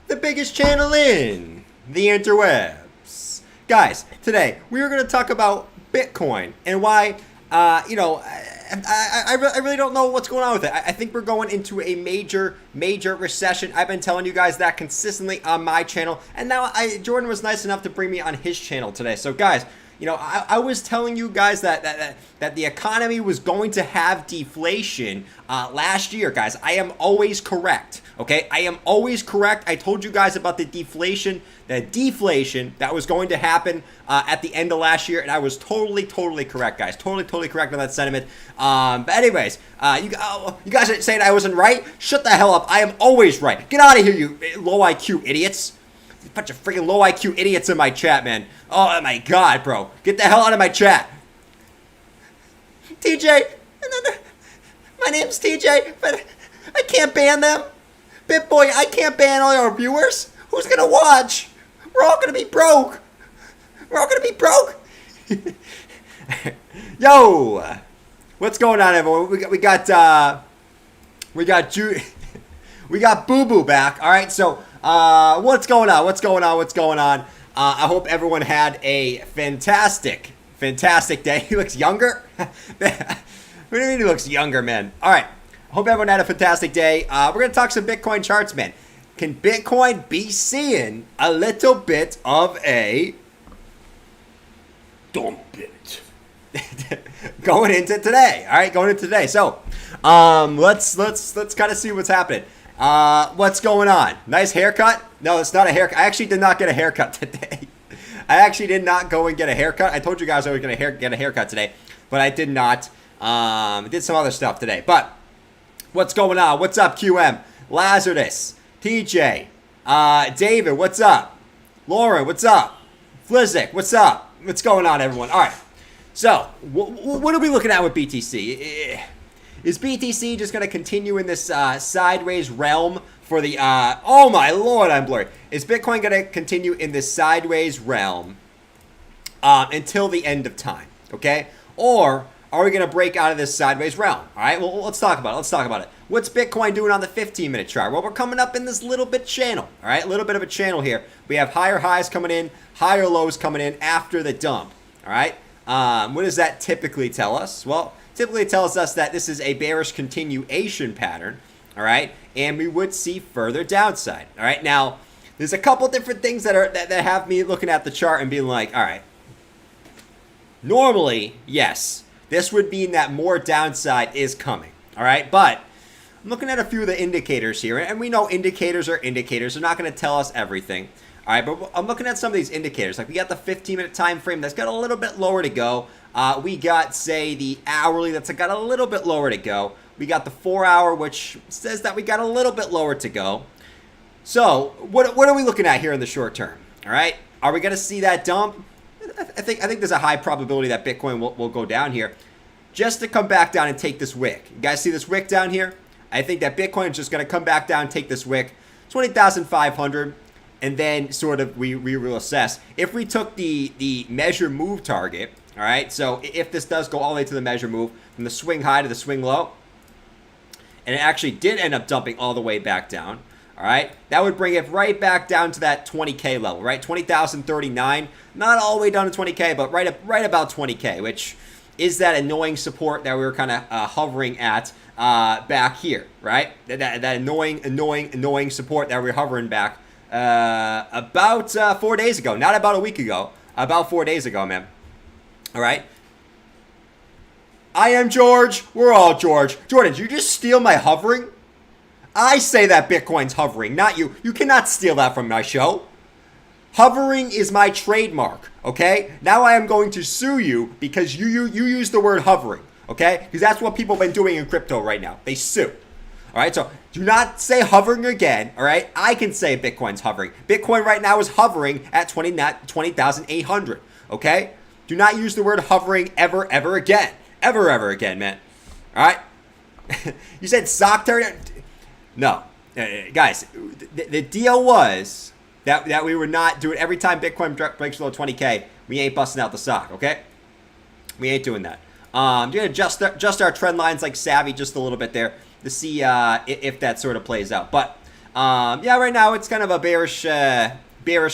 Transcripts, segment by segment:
The biggest channel in the interwebs. Guys, today we are going to talk about Bitcoin and why, I really don't know what's going on with it. I think we're going into a major recession. I've been telling you guys that consistently on my channel, and now Jordan was nice enough to bring me on his channel today. So guys, I was telling you guys that the economy was going to have deflation last year, guys. I am always correct. Okay, I am always correct. I told you guys about the deflation that was going to happen at the end of last year, and I was totally correct, guys. Totally correct on that sentiment. But anyways, you guys are saying I wasn't right? Shut the hell up. I am always right. Get out of here, you low IQ idiots. A bunch of freaking low IQ idiots in my chat, man. Oh my god, bro. Get the hell out of my chat. TJ, my name's TJ, but I can't ban them. BitBoy, I can't ban all our viewers. Who's gonna watch? We're all gonna be broke. Yo, what's going on, everyone? We got Boo Boo back. All right, so what's going on? I hope everyone had a fantastic day. He looks younger. What do you mean he looks younger, man? All right. Hope everyone had a fantastic day. We're going to talk some Bitcoin charts, man. Can Bitcoin be seeing a little bit of a dump it going into today? All right, going into today. So, let's kind of see what's happening. What's going on? Nice haircut? No, it's not a haircut. I actually did not get a haircut today. I actually did not go and get a haircut. I told you guys I was going to get a haircut today, but I did not. Did some other stuff today, but. What's going on? What's up, QM? Lazarus, TJ, David, what's up? Lauren, what's up? Flizzik, what's up? What's going on, everyone? All right. So, what are we looking at with BTC? Is BTC just going to continue in this sideways realm for the... oh, my Lord, I'm blurry. Is Bitcoin going to continue in this sideways realm until the end of time? Okay? Or... are we going to break out of this sideways realm? All right, well, let's talk about it. What's Bitcoin doing on the 15-minute chart? Well, we're coming up in this little bit channel, all right? A little bit of a channel here. We have higher highs coming in, higher lows coming in after the dump, all right? What does that typically tell us? Well, typically it tells us that this is a bearish continuation pattern, all right? And we would see further downside, all right? Now, there's a couple different things that have me looking at the chart and being like, all right, normally, yes, this would mean that more downside is coming, all right? But I'm looking at a few of the indicators here, and we know indicators are indicators. They're not going to tell us everything, all right? But I'm looking at some of these indicators. Like we got the 15-minute time frame that's got a little bit lower to go. We got, say, the hourly that's got a little bit lower to go. We got the 4-hour, which says that we got a little bit lower to go. So what are we looking at here in the short term, all right? Are we going to see that dump? I think there's a high probability that Bitcoin will go down here just to come back down and take this wick. You guys see this wick down here? I think that Bitcoin is just going to come back down and take this wick, 20,500, and then sort of we will assess. If we took the measure move target, all right, so if this does go all the way to the measure move from the swing high to the swing low, and it actually did end up dumping all the way back down, all right, that would bring it right back down to that 20K level, right? 20,039, not all the way down to 20K, but right about 20K, which is that annoying support that we were kind of hovering at back here, right? That annoying support that we were hovering back about 4 days ago, not about a week ago, about 4 days ago, man. All right. I am George. We're all George. Jordan, did you just steal my hovering? I say that Bitcoin's hovering, not you. You cannot steal that from my show. Hovering is my trademark, okay? Now I am going to sue you because you use the word hovering, okay? Because that's what people have been doing in crypto right now. They sue. All right, so do not say hovering again, all right? I can say Bitcoin's hovering. Bitcoin right now is hovering at 20,800, okay? Do not use the word hovering ever again. Ever again, man. All right? You said sock territory? No. Guys, the deal was that we would not do it every time Bitcoin breaks below 20K. We ain't busting out the sock, okay? We ain't doing that. You're going to adjust our trend lines like savvy just a little bit there to see if that sort of plays out. But, yeah, right now it's kind of a bearish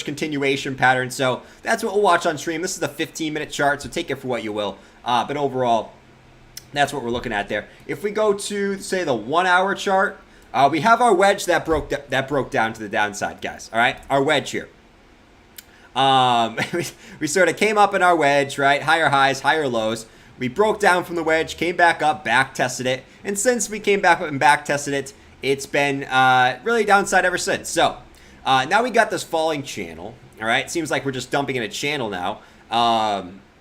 continuation pattern. So that's what we'll watch on stream. This is the 15-minute chart, so take it for what you will. But overall, that's what we're looking at there. If we go to, say, the 1 hour chart, we have our wedge that broke down to the downside, guys. All right, our wedge here. We sort of came up in our wedge, right? Higher highs, higher lows. We broke down from the wedge, came back up, back tested it, and since we came back up and back tested it, it's been really downside ever since. So now we got this falling channel. All right, seems like we're just dumping in a channel now.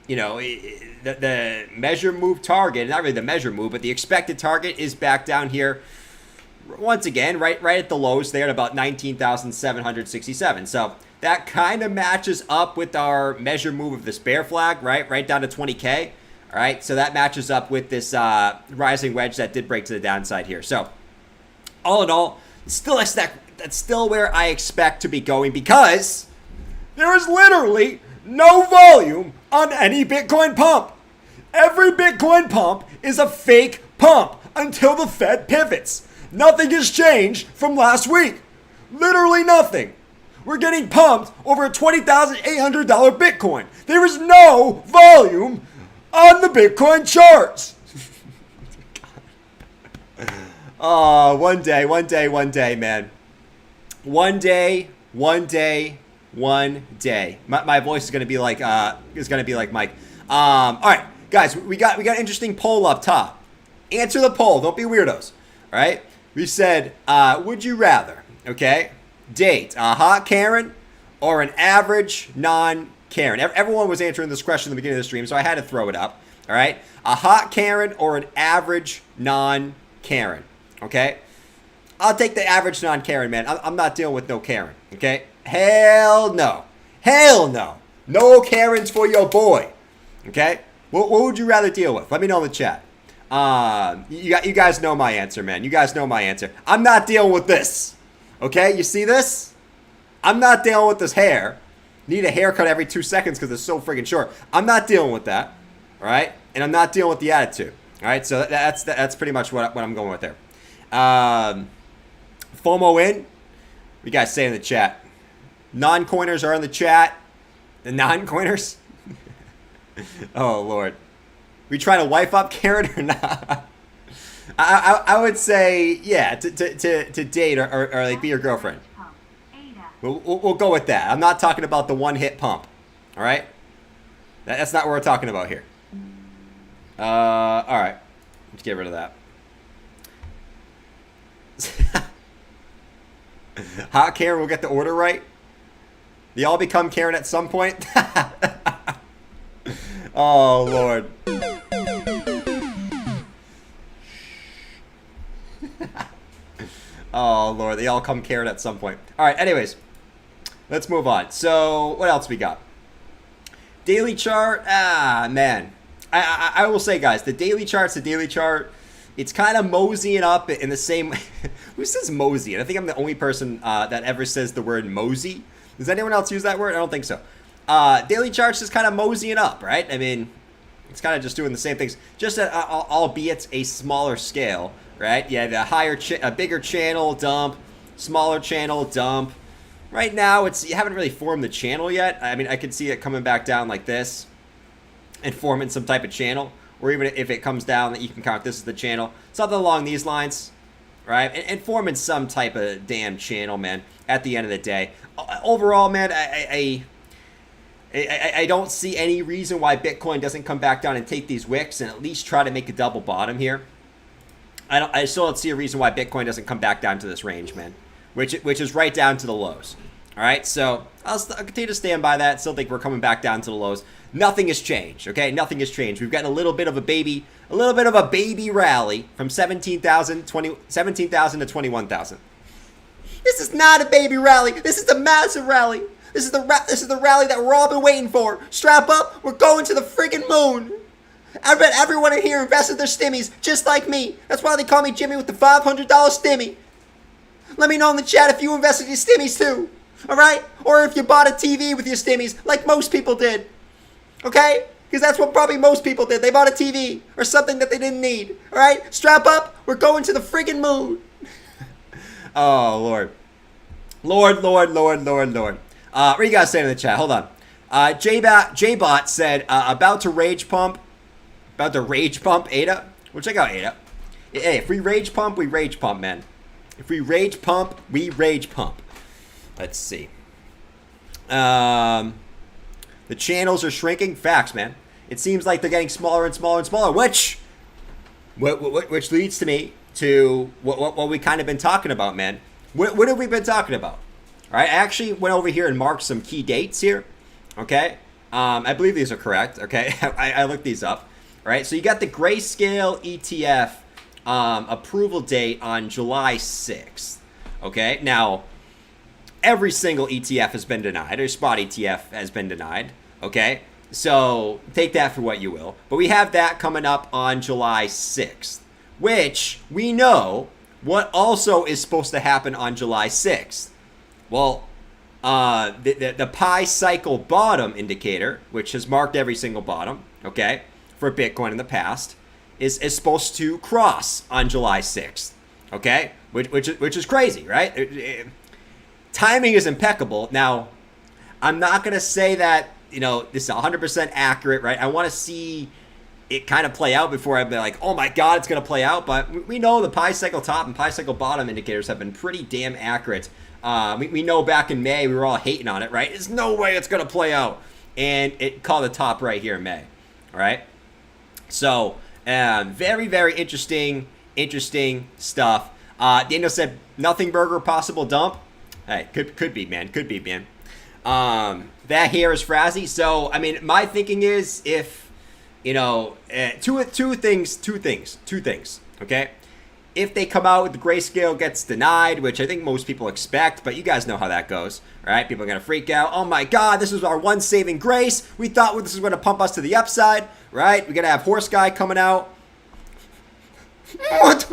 You know, the measure move target, not really the measure move, but the expected target is back down here. Once again, right at the lows there at about 19,767. So that kind of matches up with our measure move of this bear flag, right down to 20K. All right, so that matches up with this rising wedge that did break to the downside here. So all in all, that's still where I expect to be going because there is literally no volume on any Bitcoin pump. Every Bitcoin pump is a fake pump until the Fed pivots. Nothing has changed from last week. Literally nothing. We're getting pumped over a $20,800 Bitcoin. There is no volume on the Bitcoin charts. Oh, one day, man. One day. My voice is gonna be like Mike. All right, guys, we got an interesting poll up top. Answer the poll. Don't be weirdos. All right. We said, would you rather, okay, date a hot Karen or an average non-Karen? Everyone was answering this question at the beginning of the stream, so I had to throw it up. All right, a hot Karen or an average non-Karen? Okay, I'll take the average non-Karen, man. I'm not dealing with no Karen. Okay, hell no, no Karens for your boy. Okay, what would you rather deal with? Let me know in the chat. You guys know my answer, man. You guys know my answer. I'm not dealing with this. Okay, you see this? I'm not dealing with this hair. Need a haircut every 2 seconds because it's so freaking short. I'm not dealing with that. All right, and I'm not dealing with the attitude. All right, so that's pretty much what I'm going with there. FOMO in. You guys say in the chat. Non-coiners are in the chat. The non-coiners. Oh Lord. We try to wife up Karen or not? I would say, yeah, to date or like be your girlfriend. We'll go with that. I'm not talking about the one-hit pump. All right? That's not what we're talking about here. All right. Let's get rid of that. Hot Karen will get the order right. They all become Karen at some point. Oh, Lord. Oh, Lord. They all come Karen at some point. All right. Anyways, let's move on. So what else we got? Daily chart. Man. I will say, guys, the daily chart, it's kind of moseying up in the same. Who says mosey? And I think I'm the only person that ever says the word mosey. Does anyone else use that word? I don't think so. Daily charts is kind of moseying up, right? I mean, it's kind of just doing the same things, just at, albeit a smaller scale. right? Yeah, the a bigger channel, dump, smaller channel, dump. Right now, you haven't really formed the channel yet. I mean, I could see it coming back down like this and forming some type of channel. Or even if it comes down, that you can count this as the channel. Something along these lines, right? And forming some type of damn channel, man, at the end of the day. Overall, man, I don't see any reason why Bitcoin doesn't come back down and take these wicks and at least try to make a double bottom here. I still don't see a reason why Bitcoin doesn't come back down to this range, man, which is right down to the lows. All right, so I'll continue to stand by that. Still think we're coming back down to the lows. Nothing has changed, okay? Nothing has changed. We've gotten a little bit of a baby rally from 17,000 to 21,000. This is not a baby rally. This is a massive rally. This is the rally that we're all been waiting for. Strap up. We're going to the friggin' moon. I bet everyone in here invested their stimmies just like me. That's why they call me Jimmy with the $500 stimmy. Let me know in the chat if you invested your stimmies too. All right? Or if you bought a TV with your stimmies like most people did. Okay? Because that's what probably most people did. They bought a TV or something that they didn't need. All right? Strap up. We're going to the friggin' moon. Oh, Lord. Lord. What do you guys saying in the chat? Hold on. J-Bot said, about to rage pump ADA. We'll check out ADA. Hey, if we rage pump, we rage pump, man. If we rage pump, we rage pump. Let's see. The channels are shrinking. Facts, man. It seems like they're getting smaller and smaller and smaller, which leads to me to what we kind of been talking about, man. What have we been talking about? All right, I actually went over here and marked some key dates here. Okay, I believe these are correct. Okay, I looked these up. All right, so you got the Grayscale ETF approval date on July 6th. Okay, now every single ETF has been denied, or spot ETF has been denied. Okay, so take that for what you will. But we have that coming up on July 6th, which we know what also is supposed to happen on July 6th. Well, the Pi cycle bottom indicator, which has marked every single bottom, okay, for Bitcoin in the past, is supposed to cross on July 6th, okay, which is crazy, right? Timing is impeccable. Now, I'm not going to say that, this is 100% accurate, right? I want to see it kind of play out before I'd be like, oh my God, it's going to play out. But we know the Pi cycle top and Pi cycle bottom indicators have been pretty damn accurate. We know back in May, we were all hating on it, right? There's no way it's going to play out. And it called the top right here in May, all right? So, very, very interesting stuff. Daniel said, nothing burger, possible dump. Hey, could be, man. Could be, man. That here is Frazzy. So, I mean, my thinking is if, two things, okay? If they come out with the Grayscale gets denied, which I think most people expect, but you guys know how that goes, right? People are going to freak out. Oh my God, this was our one saving grace. We thought this was going to pump us to the upside, right? We're going to have Horse Guy coming out. What?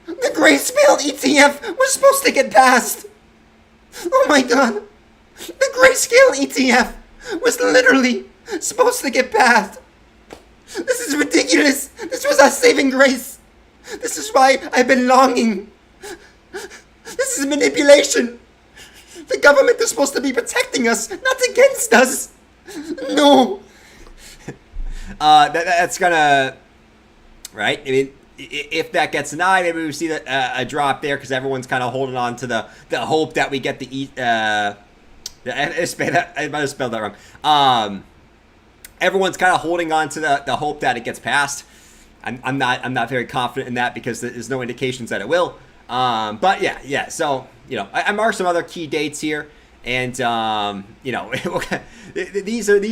The Grayscale ETF was supposed to get passed. Oh my God. The Grayscale ETF was literally supposed to get passed. This is ridiculous. This was our saving grace. This is why I've been longing. This is manipulation. The government is supposed to be protecting us, not against us. No. That's gonna, right? I mean, if that gets denied, maybe we see a drop there because everyone's kind of holding on to the hope that we get I might have spelled that wrong. Everyone's kind of holding on to the hope that it gets passed. I'm not very confident in that because there's no indications that it will. But yeah. So I marked some other key dates here, and these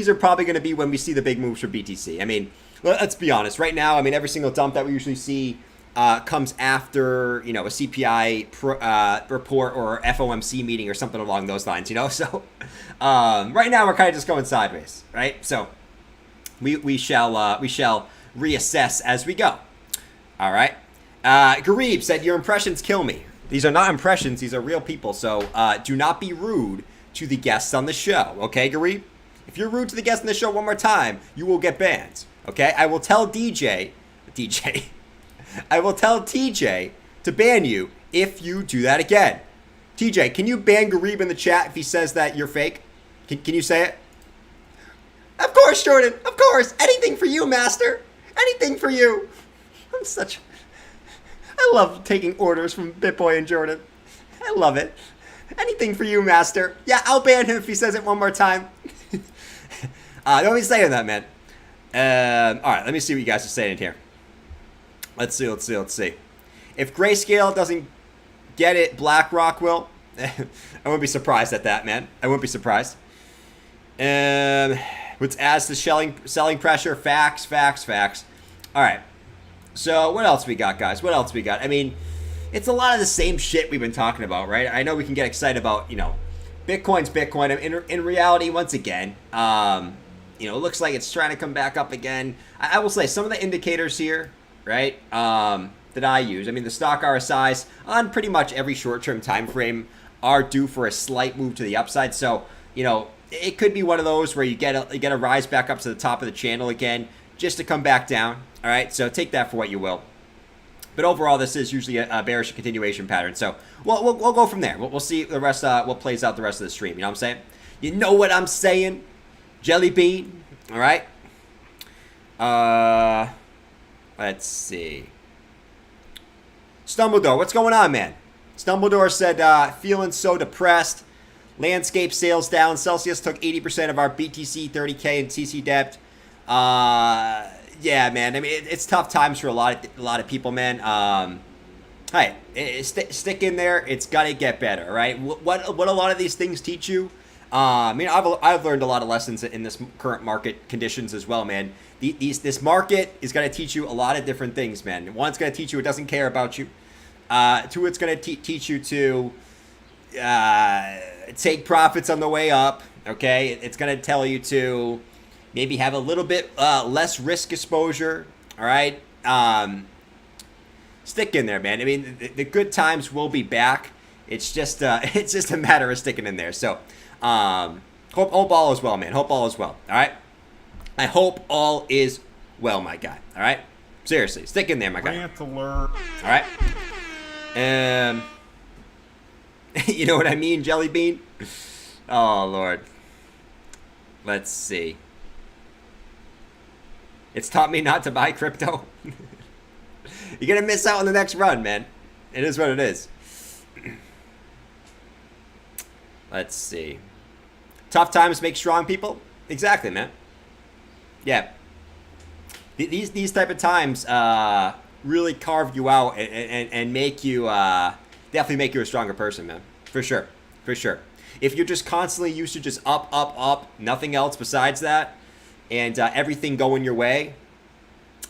are probably going to be when we see the big moves for BTC. I mean, let's be honest. Right now, I mean, every single dump that we usually see comes after a CPI report or FOMC meeting or something along those lines. So right now we're kind of just going sideways, right? So. We shall reassess as we go. All right. Garib said, your impressions kill me. These are not impressions. These are real people. So do not be rude to the guests on the show. Okay, Garib? If you're rude to the guests on the show one more time, you will get banned. Okay? I will tell DJ, I will tell TJ to ban you if you do that again. TJ, can you ban Giri Ban in the chat if he says that you're fake? Can you say it? Of course, Jordan. Of course. Anything for you, master. Anything for you. I love taking orders from BitBoy and Jordan. I love it. Anything for you, master. Yeah, I'll ban him if he says it one more time. Don't be saying that, man. All right, let me see what you guys are saying here. Let's see. If Grayscale doesn't get it, BlackRock will. I wouldn't be surprised at that, man. I wouldn't be surprised. Which adds to selling pressure. Facts. All right. So what else we got, guys? What else we got? I mean, it's a lot of the same shit we've been talking about, right? I know we can get excited about, Bitcoin's Bitcoin. In reality, once again, it looks like it's trying to come back up again. I will say some of the indicators here, right, that I use. I mean, the stock RSIs on pretty much every short-term time frame are due for a slight move to the upside. So, it could be one of those where you get a rise back up to the top of the channel again, just to come back down. All right, so take that for what you will. But overall, this is usually a bearish continuation pattern. So we'll go from there. We'll see the rest. What plays out the rest of the stream. You know what I'm saying? You know what I'm saying? Jelly bean. All right. Let's see. Stumbledore, what's going on, man? Stumbledore said, feeling so depressed. Landscape sales down. Celsius took 80% of our BTC, 30K, and TC debt. Yeah, man. I mean, it's tough times for a lot of people, man. Hey, stick in there. It's gotta get better, right? What a lot of these things teach you. I mean, I've learned a lot of lessons in this current market conditions as well, man. This market is gonna teach you a lot of different things, man. One, it's gonna teach you it doesn't care about you. Two, it's gonna teach you to take profits on the way up. Okay, it's gonna tell you to maybe have a little bit less risk exposure. All right. Stick in there, man. I mean, the good times will be back. It's just a matter of sticking in there. So, hope all is well, man. Hope all is well. All right. I hope all is well, my guy. All right. Seriously, stick in there, my guy. Rant alert. All right. You know what I mean, Jelly Bean? Oh Lord. Let's see. It's taught me not to buy crypto. You're going to miss out on the next run, man. It is what it is. Let's see. Tough times make strong people. Exactly, man. Yeah. These type of times really carve you out and make you, definitely make you a stronger person, man. For sure. For sure. If you're just constantly used to just up, nothing else besides that, and everything going your way,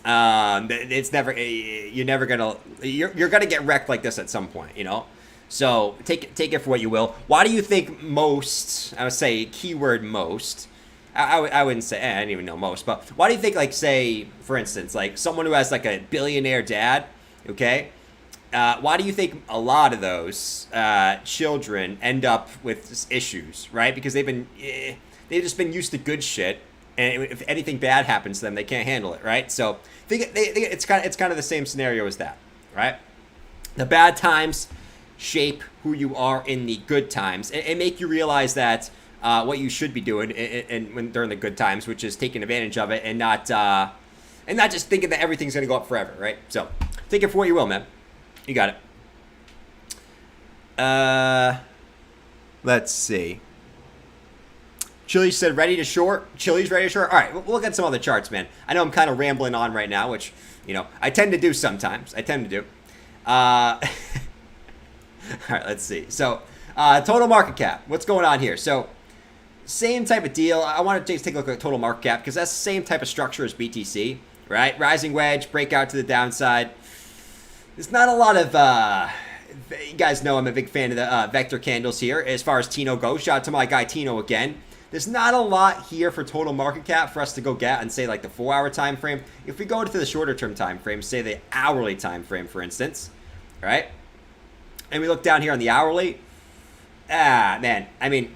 it's never, you're gonna get wrecked like this at some point, So take it for what you will. Why do you think most? I would say keyword most. I wouldn't say I don't even know most, but why do you think, like, say for instance, like someone who has like a billionaire dad, okay? Why do you think a lot of those children end up with issues, right? Because they've just been used to good shit. And if anything bad happens to them, they can't handle it, right? So it's kind of the same scenario as that, right? The bad times shape who you are in the good times and make you realize that what you should be doing during the good times, which is taking advantage of it and not just thinking that everything's gonna go up forever, right? So take it for what you will, man. You got it. Let's see. Chili said ready to short. Chili's ready to short. All right, we'll look at some other charts, man. I know I'm kind of rambling on right now, which, I tend to do sometimes. All right, let's see. So, total market cap. What's going on here? So, same type of deal. I want to take a look at total market cap because that's the same type of structure as BTC, right? Rising wedge, breakout to the downside. There's not a lot of... you guys know I'm a big fan of the vector candles here as far as Tino goes. Shout out to my guy Tino again. There's not a lot here for total market cap for us to go get and say like the 4-hour time frame. If we go to the shorter term time frame, say the hourly time frame, for instance, right? And we look down here on the hourly. Man, I mean,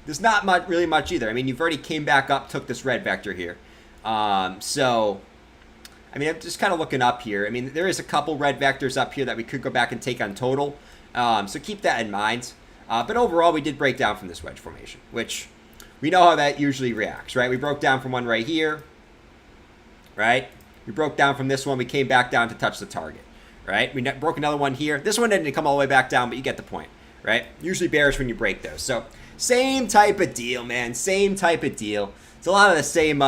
there's not really much either. I mean, you've already came back up, took this red vector here. So I mean, I'm just kind of looking up here. I mean, there is a couple red vectors up here that we could go back and take on total. So keep that in mind. But overall, we did break down from this wedge formation, which we know how that usually reacts, right? We broke down from one right here, right? We broke down from this one. We came back down to touch the target, right? We broke another one here. This one didn't come all the way back down, but you get the point, right? Usually bearish when you break those. So same type of deal, man. Same type of deal. It's a lot of the same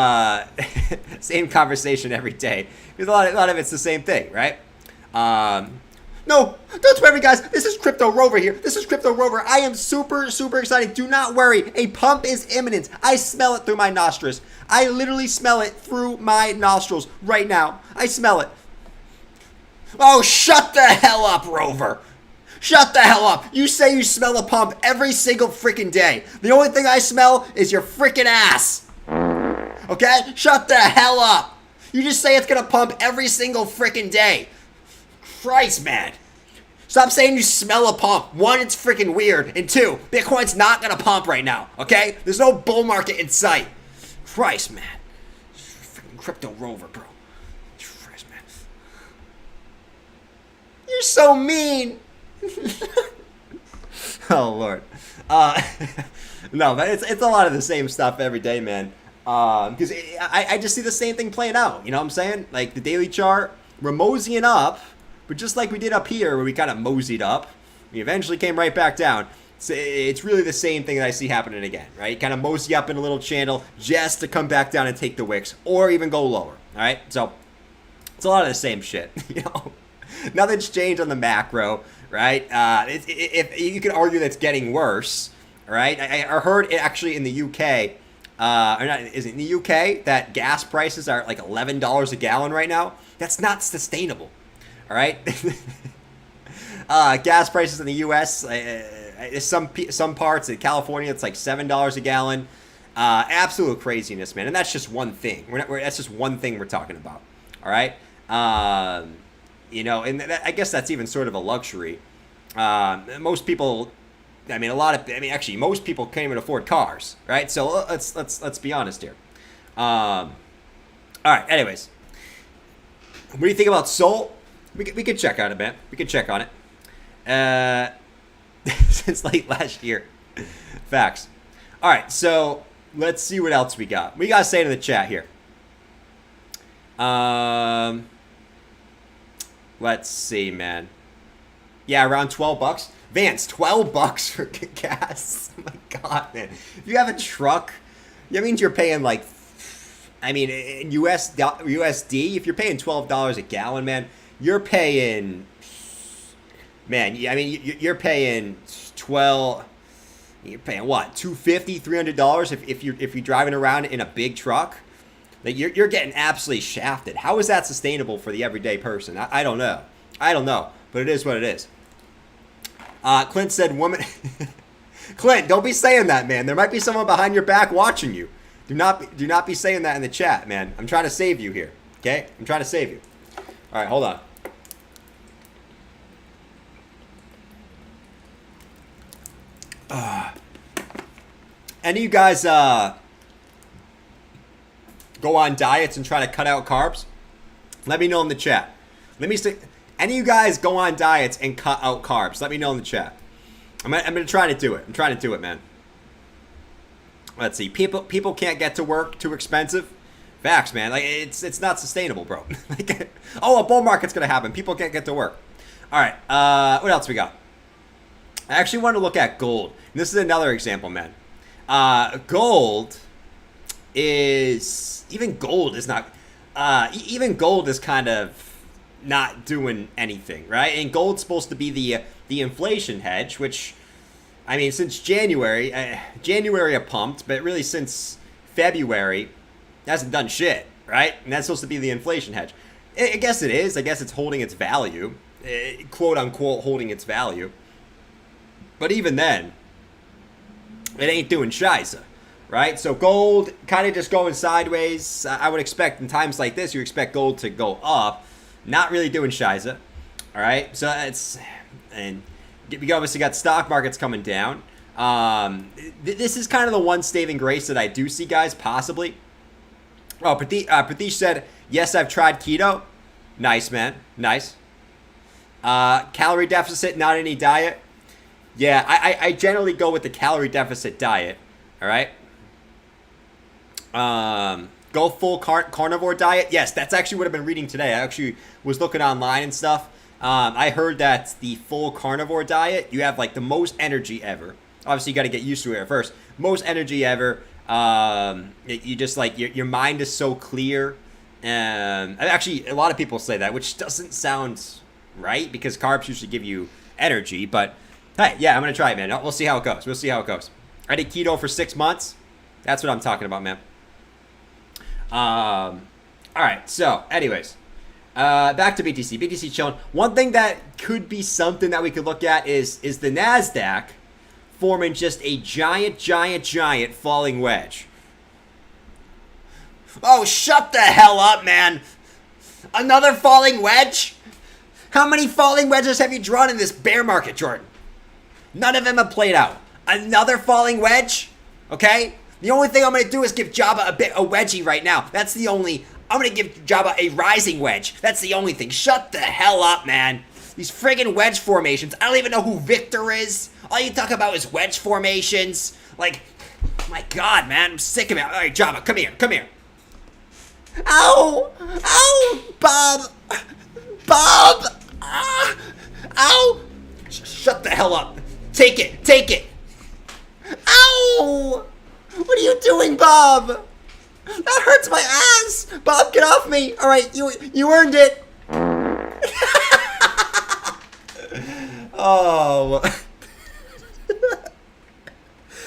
same conversation every day. Because a lot of it's the same thing, right? No, don't worry, guys. This is Crypto Rover here. This is Crypto Rover. I am super, super excited. Do not worry. A pump is imminent. I smell it through my nostrils. I literally smell it through my nostrils right now. I smell it. Oh, shut the hell up, Rover. Shut the hell up. You say you smell a pump every single freaking day. The only thing I smell is your freaking ass. Okay? Shut the hell up. You just say it's going to pump every single freaking day. Christ, man. Stop saying you smell a pump. One, it's freaking weird. And two, Bitcoin's not going to pump right now. Okay? There's no bull market in sight. Christ, man. Freaking Crypto Rover, bro. Christ, man. You're so mean. Oh, Lord. No, but it's a lot of the same stuff every day, man. Because I just see the same thing playing out. You know what I'm saying? Like the daily chart, we're moseying up, but just like we did up here where we kind of moseyed up, we eventually came right back down. So it's really the same thing that I see happening again, right? Kind of mosey up in a little channel just to come back down and take the wicks or even go lower, all right? So it's a lot of the same shit, you know? Nothing's changed on the macro, right? If you could argue that it's getting worse, right? I heard it actually in the UK, or not, is it in the UK that gas prices are like $11 a gallon right now? That's not sustainable, all right? Gas prices in the US, some parts in California, it's like $7 a gallon. Absolute craziness, man. And that's just one thing. That's just one thing we're talking about, all right? You know, and I guess that's even sort of a luxury. Most people, actually, most people can't even afford cars, right? So let's be honest here. All right. Anyways, what do you think about Sol? We could check on it, man. We could check on it. Since late last year, facts. All right. So let's see what else we got. We gotta say to the chat here. Let's see, man. Yeah, around $12. Vance, $12 for gas. Oh my God, man. If you have a truck, that means you're paying like, I mean, in USD, if you're paying $12 a gallon, man, you're paying, man, I mean, you're paying you're paying what, $250, $300 if you're driving around in a big truck? Like you're getting absolutely shafted. How is that sustainable for the everyday person? I don't know. I don't know, but it is what it is. Clint said, "Woman." Clint, don't be saying that, man. There might be someone behind your back watching you. Do not be saying that in the chat, man. I'm trying to save you here. Okay, I'm trying to save you. All right, hold on. Any of you guys go on diets and try to cut out carbs? Let me know in the chat. Let me see. Any of you guys go on diets and cut out carbs? Let me know in the chat. I'm gonna try to do it. I'm trying to do it, man. Let's see. People can't get to work. Too expensive. Facts, man. Like it's not sustainable, bro. Like, oh, a bull market's gonna happen. People can't get to work. All right. What else we got? I actually want to look at gold. And this is another example, man. Gold is not. Even gold is kind of not doing anything, right? And gold's supposed to be the inflation hedge, which, I mean, since January it pumped, but really since February, it hasn't done shit, right? And that's supposed to be the inflation hedge. I guess it is. I guess it's holding its value, quote unquote, holding its value. But even then, it ain't doing shiza, right? So gold kind of just going sideways. I would expect in times like this, you expect gold to go up. Not really doing shiza, all right? So and we obviously got stock markets coming down. This is kind of the one saving grace that I do see, guys, possibly. Oh, Pradesh said, Yes, I've tried keto. Nice, man. Nice. Calorie deficit, not any diet. Yeah, I generally go with the calorie deficit diet. All right. Go full carnivore diet. Yes, that's actually what I've been reading today. I actually was looking online and stuff. I heard that the full carnivore diet, you have like the most energy ever. Obviously, you got to get used to it at first. Most energy ever. You just like your mind is so clear. And actually, a lot of people say that, which doesn't sound right because carbs usually give you energy. But hey, yeah, I'm gonna try it, man. We'll see how it goes. We'll see how it goes. I did keto for 6 months. That's what I'm talking about, man. All right. So, anyways, back to BTC. BTC chilling. One thing that could be something that we could look at is the Nasdaq forming just a giant falling wedge. Oh, shut the hell up, man. Another falling wedge? How many falling wedges have you drawn in this bear market, Jordan? None of them have played out. Another falling wedge? Okay? The only thing I'm going to do is give Java a wedgie right now. That's the only... I'm going to give Java a rising wedge. That's the only thing. Shut the hell up, man. These friggin' wedge formations. I don't even know who Victor is. All you talk about is wedge formations. Like, my God, man. I'm sick of it. All right, Java, come here. Come here. Ow! Ow! Bob! Bob! Ah! Ow! Shut the hell up. Take it. Take it. Ow! What are you doing, Bob? That hurts my ass. Bob, get off me. All right, you earned it. Oh.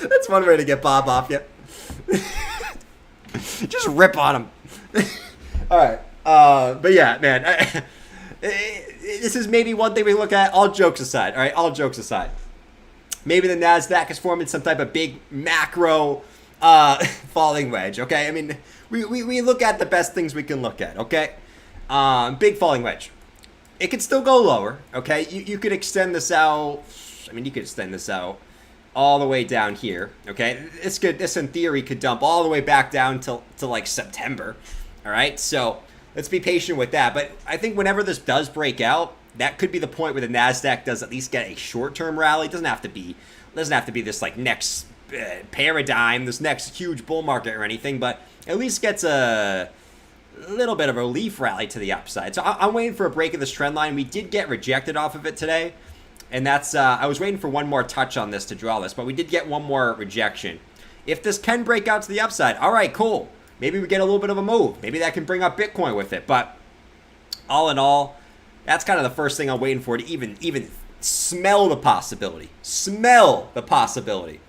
That's one way to get Bob off you. Just rip on him. All right. But yeah, man. This is maybe one thing we look at, all jokes aside. All right, all jokes aside. Maybe the Nasdaq is forming some type of big macro falling wedge, okay? I mean, we look at the best things we can look at, okay? Big falling wedge. It could still go lower, okay? You could extend this out. I mean, you could extend this out all the way down here, okay? This in theory could dump all the way back down to like September, all right? So let's be patient with that. But I think whenever this does break out, that could be the point where the Nasdaq does at least get a short-term rally. It doesn't have to be this like next paradigm, this next huge bull market or anything, but at least gets a little bit of a relief rally to the upside. So I'm waiting for a break of this trend line. We did get rejected off of it today, and that's I was waiting for one more touch on this to draw this, but we did get one more rejection. If this can break out to the upside, all right, cool. Maybe we get a little bit of a move. Maybe that can bring up Bitcoin with it. But all in all, that's kind of the first thing I'm waiting for to even smell the possibility. Smell the possibility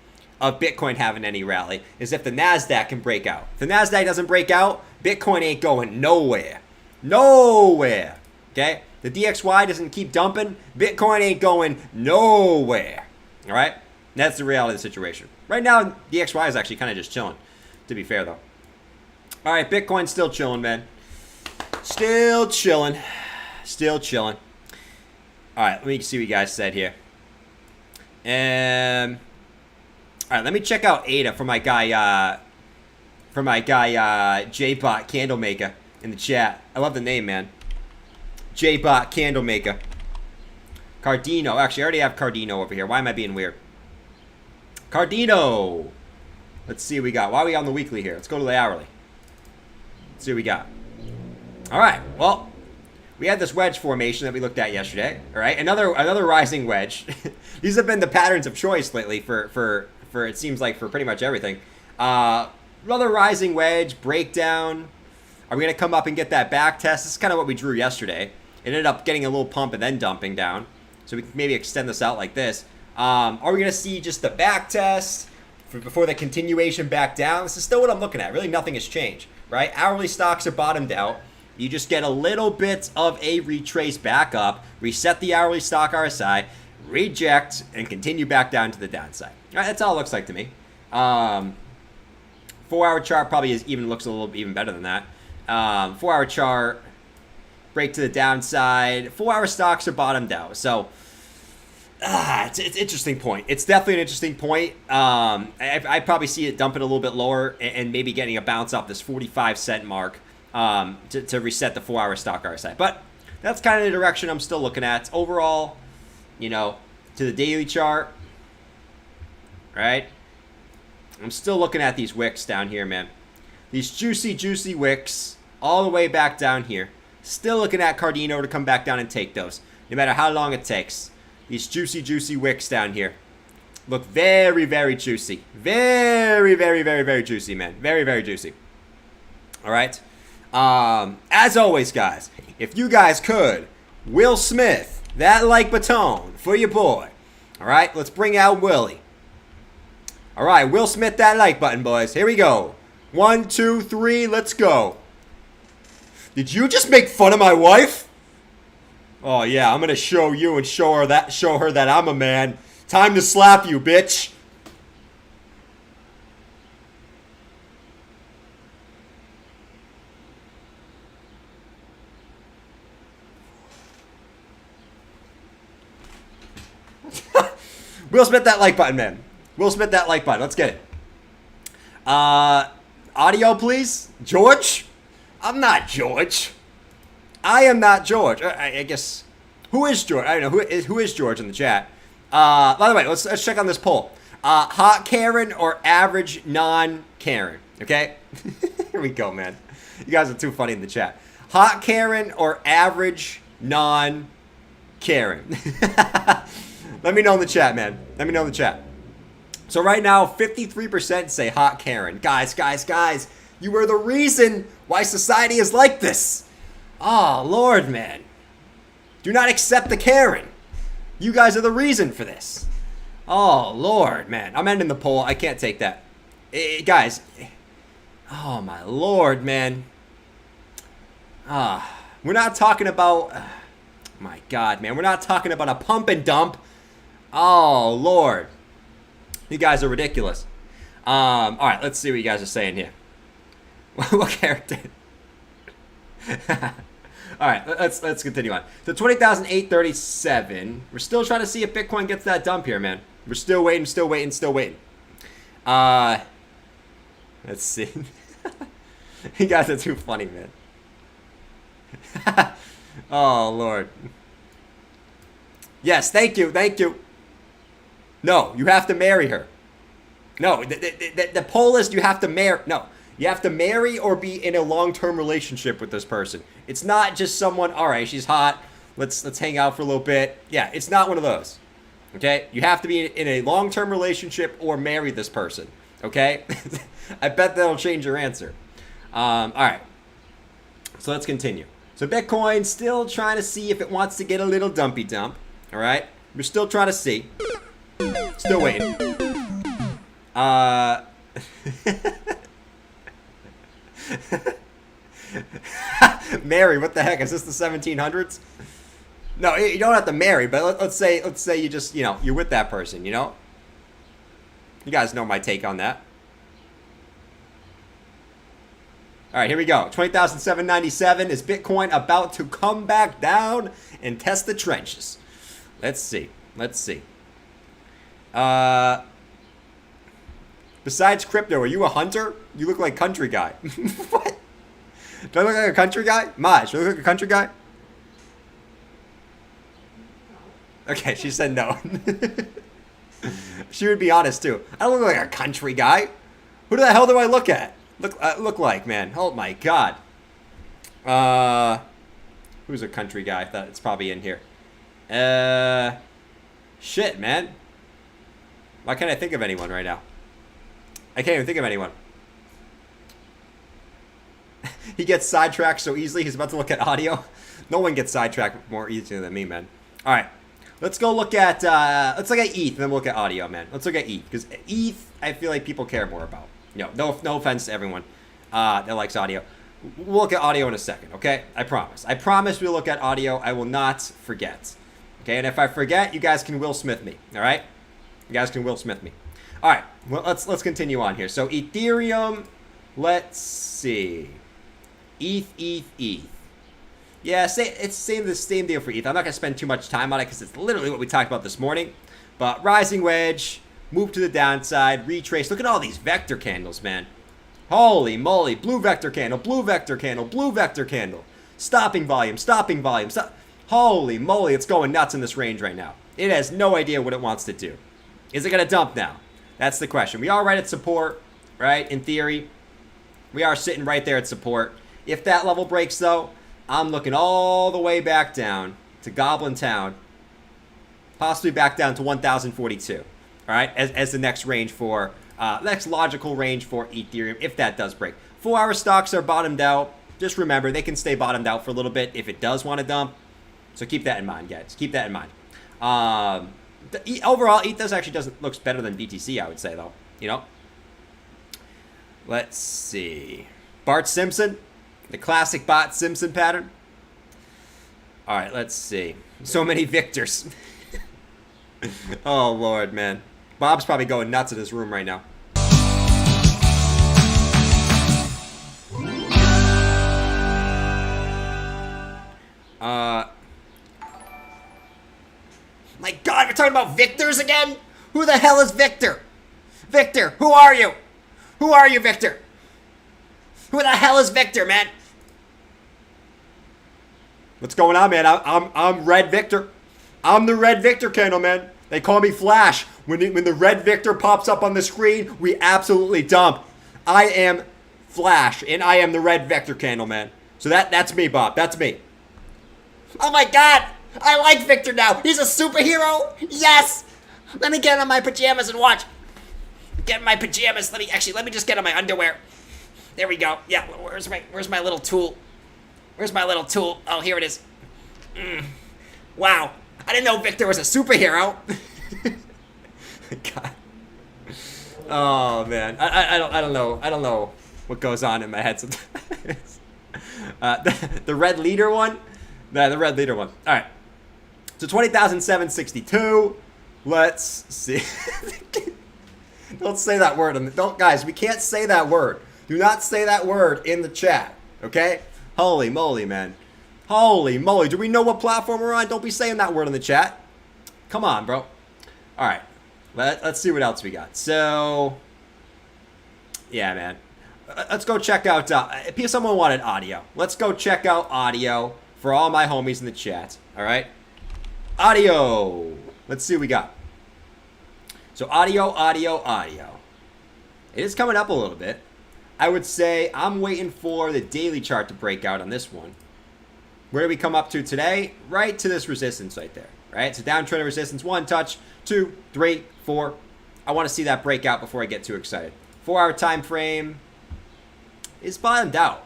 of Bitcoin having any rally is if the Nasdaq can break out. If the Nasdaq doesn't break out, Bitcoin ain't going nowhere. Nowhere. Okay? The DXY doesn't keep dumping, Bitcoin ain't going nowhere. All right? That's the reality of the situation. Right now, DXY is actually kind of just chilling, to be fair, though. All right, Bitcoin's still chilling, man. Still chilling. Still chilling. All right, let me see what you guys said here. All right, let me check out ADA for my guy JBot Candlemaker in the chat. I love the name, man. JBot Candlemaker. Cardino. Actually, I already have Cardino over here. Why am I being weird? Cardino. Let's see what we got. Why are we on the weekly here? Let's go to the hourly. Let's see what we got. All right. Well, we had this wedge formation that we looked at yesterday. All right. Another rising wedge. These have been the patterns of choice lately for it seems like for pretty much everything. Another rising wedge breakdown. Are we going to come up and get that back test? This is kind of what we drew yesterday. It ended up getting a little pump and then dumping down. So we can maybe extend this out like this. Are we going to see just the back test before the continuation back down? This is still what I'm looking at. Really nothing has changed, right? Hourly stocks are bottomed out. You just get a little bit of a retrace back up, reset the hourly stock RSI, reject, and continue back down to the downside. All right, that's all it looks like to me. 4-hour chart probably looks a little even better than that. 4-hour chart, break to the downside. 4-hour stocks are bottomed out. So, it's an interesting point. It's definitely an interesting point. I probably see it dumping a little bit lower and maybe getting a bounce off this 45-cent mark to reset the 4-hour stock RSI. But that's kind of the direction I'm still looking at. Overall, you know, to the daily chart, right? I'm still looking at these wicks down here, man. These juicy wicks all the way back down here. Still looking at Cardino to come back down and take those, no matter how long it takes. These juicy wicks down here look very juicy. Very juicy, man. Very juicy. All right. As always, guys, if you guys could, Will Smith, that like baton for your boy. All right, let's bring out Willie. All right, Will Smith, that like button, boys. Here we go. 1, 2, 3, let's go. Did you just make fun of my wife? Oh yeah, I'm gonna show you and show her that I'm a man. Time to slap you, bitch. Will Smith, that like button, man. Will Smith, that like button. Let's get it. Audio, please. George? I'm not George. I am not George. I guess. Who is George? I don't know. Who is George in the chat? By the way, let's check on this poll. Hot Karen or average non-Karen? Okay? Here we go, man. You guys are too funny in the chat. Hot Karen or average non-Karen? Let me know in the chat, man. Let me know in the chat. So right now, 53% say hot Karen. Guys, you are the reason why society is like this. Oh, Lord, man. Do not accept the Karen. You guys are the reason for this. Oh, Lord, man. I'm ending the poll. I can't take that. Guys. Oh, my Lord, man. We're not talking about... my God, man. We're not talking about a pump and dump. Oh, Lord. You guys are ridiculous. All right, let's see what you guys are saying here. What character? All right, let's continue on. So 20,837. We're still trying to see if Bitcoin gets that dump here, man. We're still waiting. Let's see. You guys are too funny, man. Oh, Lord. Yes, thank you. No, you have to marry her. No, the poll is you have to marry. No, you have to marry or be in a long-term relationship with this person. It's not just someone, all right, she's hot, let's hang out for a little bit. Yeah, it's not one of those. Okay? You have to be in a long-term relationship or marry this person. Okay? I bet that'll change your answer. All right. So let's continue. So Bitcoin still trying to see if it wants to get a little dumpy dump. All right? We're still trying to see. Still waiting. Marry, what the heck? Is this the 1700s? No, you don't have to marry, but let's say you just, you're with that person, You guys know my take on that. All right, here we go. 20,797. Is Bitcoin about to come back down and test the trenches? Let's see. Besides crypto, are you a hunter? You look like country guy. What? Do I look like a country guy? Maj, do I look like a country guy? Okay, she said no. She would be honest too. I don't look like a country guy. Who the hell do I look like, man? Oh my God. Who's a country guy? I thought it's probably in here. Shit, man. Why can't I think of anyone right now? I can't even think of anyone. He gets sidetracked so easily. He's about to look at audio. No one gets sidetracked more easily than me, man. All right. Let's go look at ETH, and then we'll look at audio, man. Let's look at ETH, because ETH, I feel like people care more about. No offense to everyone that likes audio. We'll look at audio in a second, okay? I promise we'll look at audio. I will not forget. Okay, and if I forget, you guys can Will Smith me, all right? You guys can Will Smith me. All right, well, let's continue on here. So Ethereum, let's see. ETH. Yeah, it's the same deal for ETH. I'm not going to spend too much time on it because it's literally what we talked about this morning. But rising wedge, move to the downside, retrace. Look at all these vector candles, man. Holy moly. Blue vector candle, blue vector candle, blue vector candle. Stopping volume, stopping volume. Holy moly, it's going nuts in this range right now. It has no idea what it wants to do. Is it going to dump now? That's the question. We are right at support, right? In theory, we are sitting right there at support. If that level breaks, though, I'm looking all the way back down to Goblin Town, possibly back down to 1,042, all right, as the next range for, next logical range for Ethereum, if that does break. 4-hour stocks are bottomed out. Just remember, they can stay bottomed out for a little bit if it does want to dump. So keep that in mind, guys. Keep that in mind. Overall, ETH looks better than BTC, I would say, though. You know? Let's see. Bart Simpson. The classic Bart Simpson pattern. All right, let's see. So many victors. Oh, Lord, man. Bob's probably going nuts in his room right now. My God, we're talking about victors again? Who the hell is Victor? Victor, who are you? Who are you, Victor? Who the hell is Victor, man? What's going on, man? I'm Red Victor. I'm the Red Victor candle, man. They call me Flash. When the Red Victor pops up on the screen, we absolutely dump. I am Flash, and I am the Red Victor candle, man. So that's me, Bob. That's me. Oh my God! I like Victor now. He's a superhero. Yes. Let me get on my pajamas and watch. Get in my pajamas. Let me just get on my underwear. There we go. Yeah. Where's my little tool? Where's my little tool? Oh, here it is. Wow. I didn't know Victor was a superhero. God. Oh man. I don't know what goes on in my head sometimes. The red leader one. The red leader one. All right. So 20,762. Let's see. Don't say that word. Guys, we can't say that word. Do not say that word in the chat. Okay? Holy moly, man. Holy moly. Do we know what platform we're on? Don't be saying that word in the chat. Come on, bro. All right. Let's see what else we got. So, yeah, man. Let's go check out. If someone wanted audio, let's go check out audio for all my homies in the chat. All right? Audio. Let's see what we got. So audio. It is coming up a little bit. I would say I'm waiting for the daily chart to break out on this one. Where do we come up to today? Right to this resistance right there. Right? So downtrend resistance. 1 touch, 2, 3, 4. I want to see that break out before I get too excited. 4-hour time frame is bottomed out.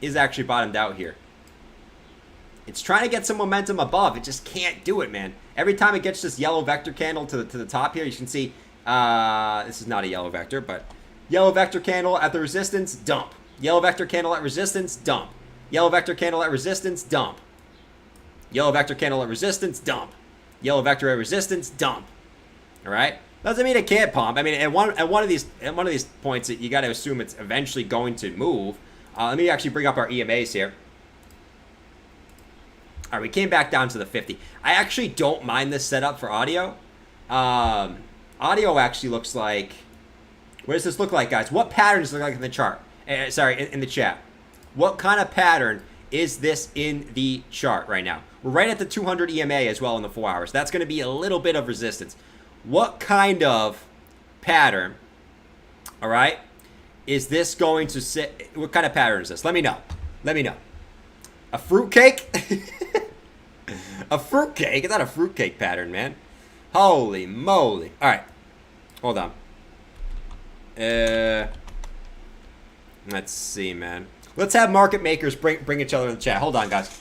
Is actually bottomed out here. It's trying to get some momentum above. It just can't do it, man. Every time it gets this yellow vector candle to the top here, you can see this is not a yellow vector, but yellow vector candle at the resistance, dump. Yellow vector candle at resistance, dump. Yellow vector candle at resistance, dump. Yellow vector candle at resistance, dump. Yellow vector at resistance, dump. All right? Doesn't mean it can't pump. I mean, at one of these points, you got to assume it's eventually going to move. Let me actually bring up our EMAs here. All right, we came back down to the 50. I actually don't mind this setup for audio. Audio actually looks like... What does this look like, guys? What pattern does it look like in the chart? In the chat. What kind of pattern is this in the chart right now? We're right at the 200 EMA as well in the 4 hours. That's going to be a little bit of resistance. What kind of pattern, all right, is this going to sit? What kind of pattern is this? Let me know. Let me know. A fruitcake? A fruitcake? It's not a fruitcake pattern, man. Holy moly. All right. Hold on. Let's see, man. Let's have market makers bring each other in the chat. Hold on, guys.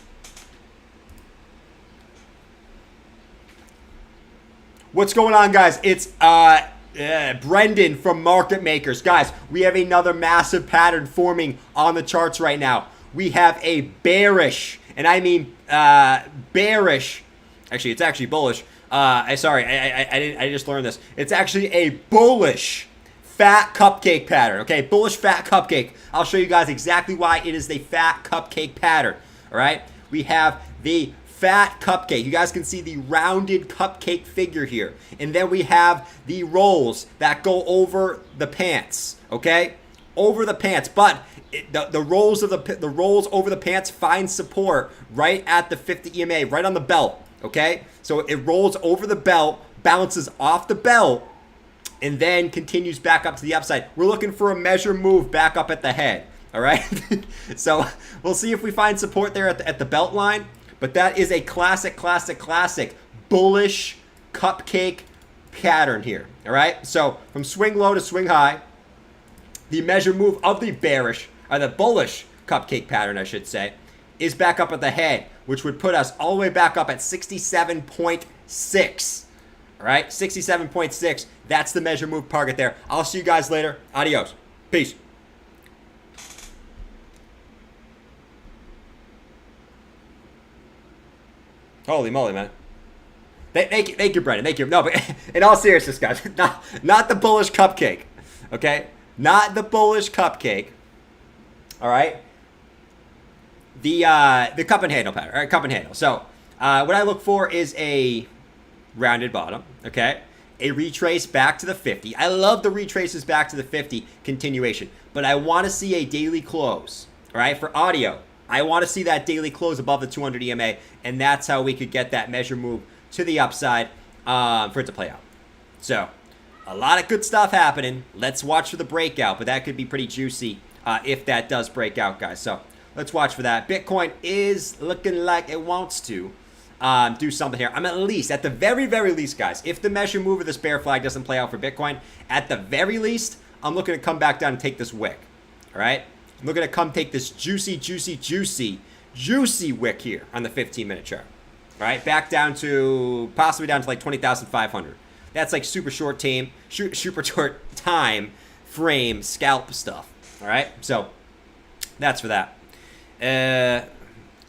What's going on, guys? It's Brendan from Market Makers. Guys, we have another massive pattern forming on the charts right now. We have a bearish, and I mean bearish. Actually, it's actually bullish. Sorry, I just learned this. It's actually a bullish fat cupcake pattern. Okay, bullish fat cupcake. I'll show you guys exactly why it is the fat cupcake pattern. All right, we have the fat cupcake. You guys can see the rounded cupcake figure here, and then we have the rolls that go over the pants. Okay, over the pants, but the rolls over the pants find support right at the 50 EMA, right on the belt. Okay, so it rolls over the belt, bounces off the belt, and then continues back up to the upside. We're looking for a measure move back up at the head. All right, so we'll see if we find support there at the belt line. But that is a classic bullish cupcake pattern here. All right, so from swing low to swing high, the measure move of the bearish, or the bullish cupcake pattern, I should say, is back up at the head, which would put us all the way back up at 67.6. All right, 67.6. That's the measure move target there. I'll see you guys later. Adios. Peace. Holy moly, man. Thank you, Brendan. Thank you. No, but in all seriousness, guys, not the bullish cupcake, okay? Not the bullish cupcake, all right? The cup and handle pattern, all right? Cup and handle. So what I look for is a rounded bottom, okay? A retrace back to the 50. I love the retraces back to the 50 continuation, but I want to see a daily close, all right? For audio, I want to see that daily close above the 200 EMA, and that's how we could get that measure move to the upside for it to play out. So a lot of good stuff happening. Let's watch for the breakout, but that could be pretty juicy if that does break out, guys. So let's watch for that. Bitcoin is looking like it wants to do something here. I'm at the very, very least, guys, if the measure move of this bear flag doesn't play out for Bitcoin, at the very least, I'm looking to come back down and take this wick, all right? I'm looking to come take this juicy wick here on the 15-minute chart. All right, back down to, possibly down to like 20,500. That's like super short time frame scalp stuff. All right, so that's for that.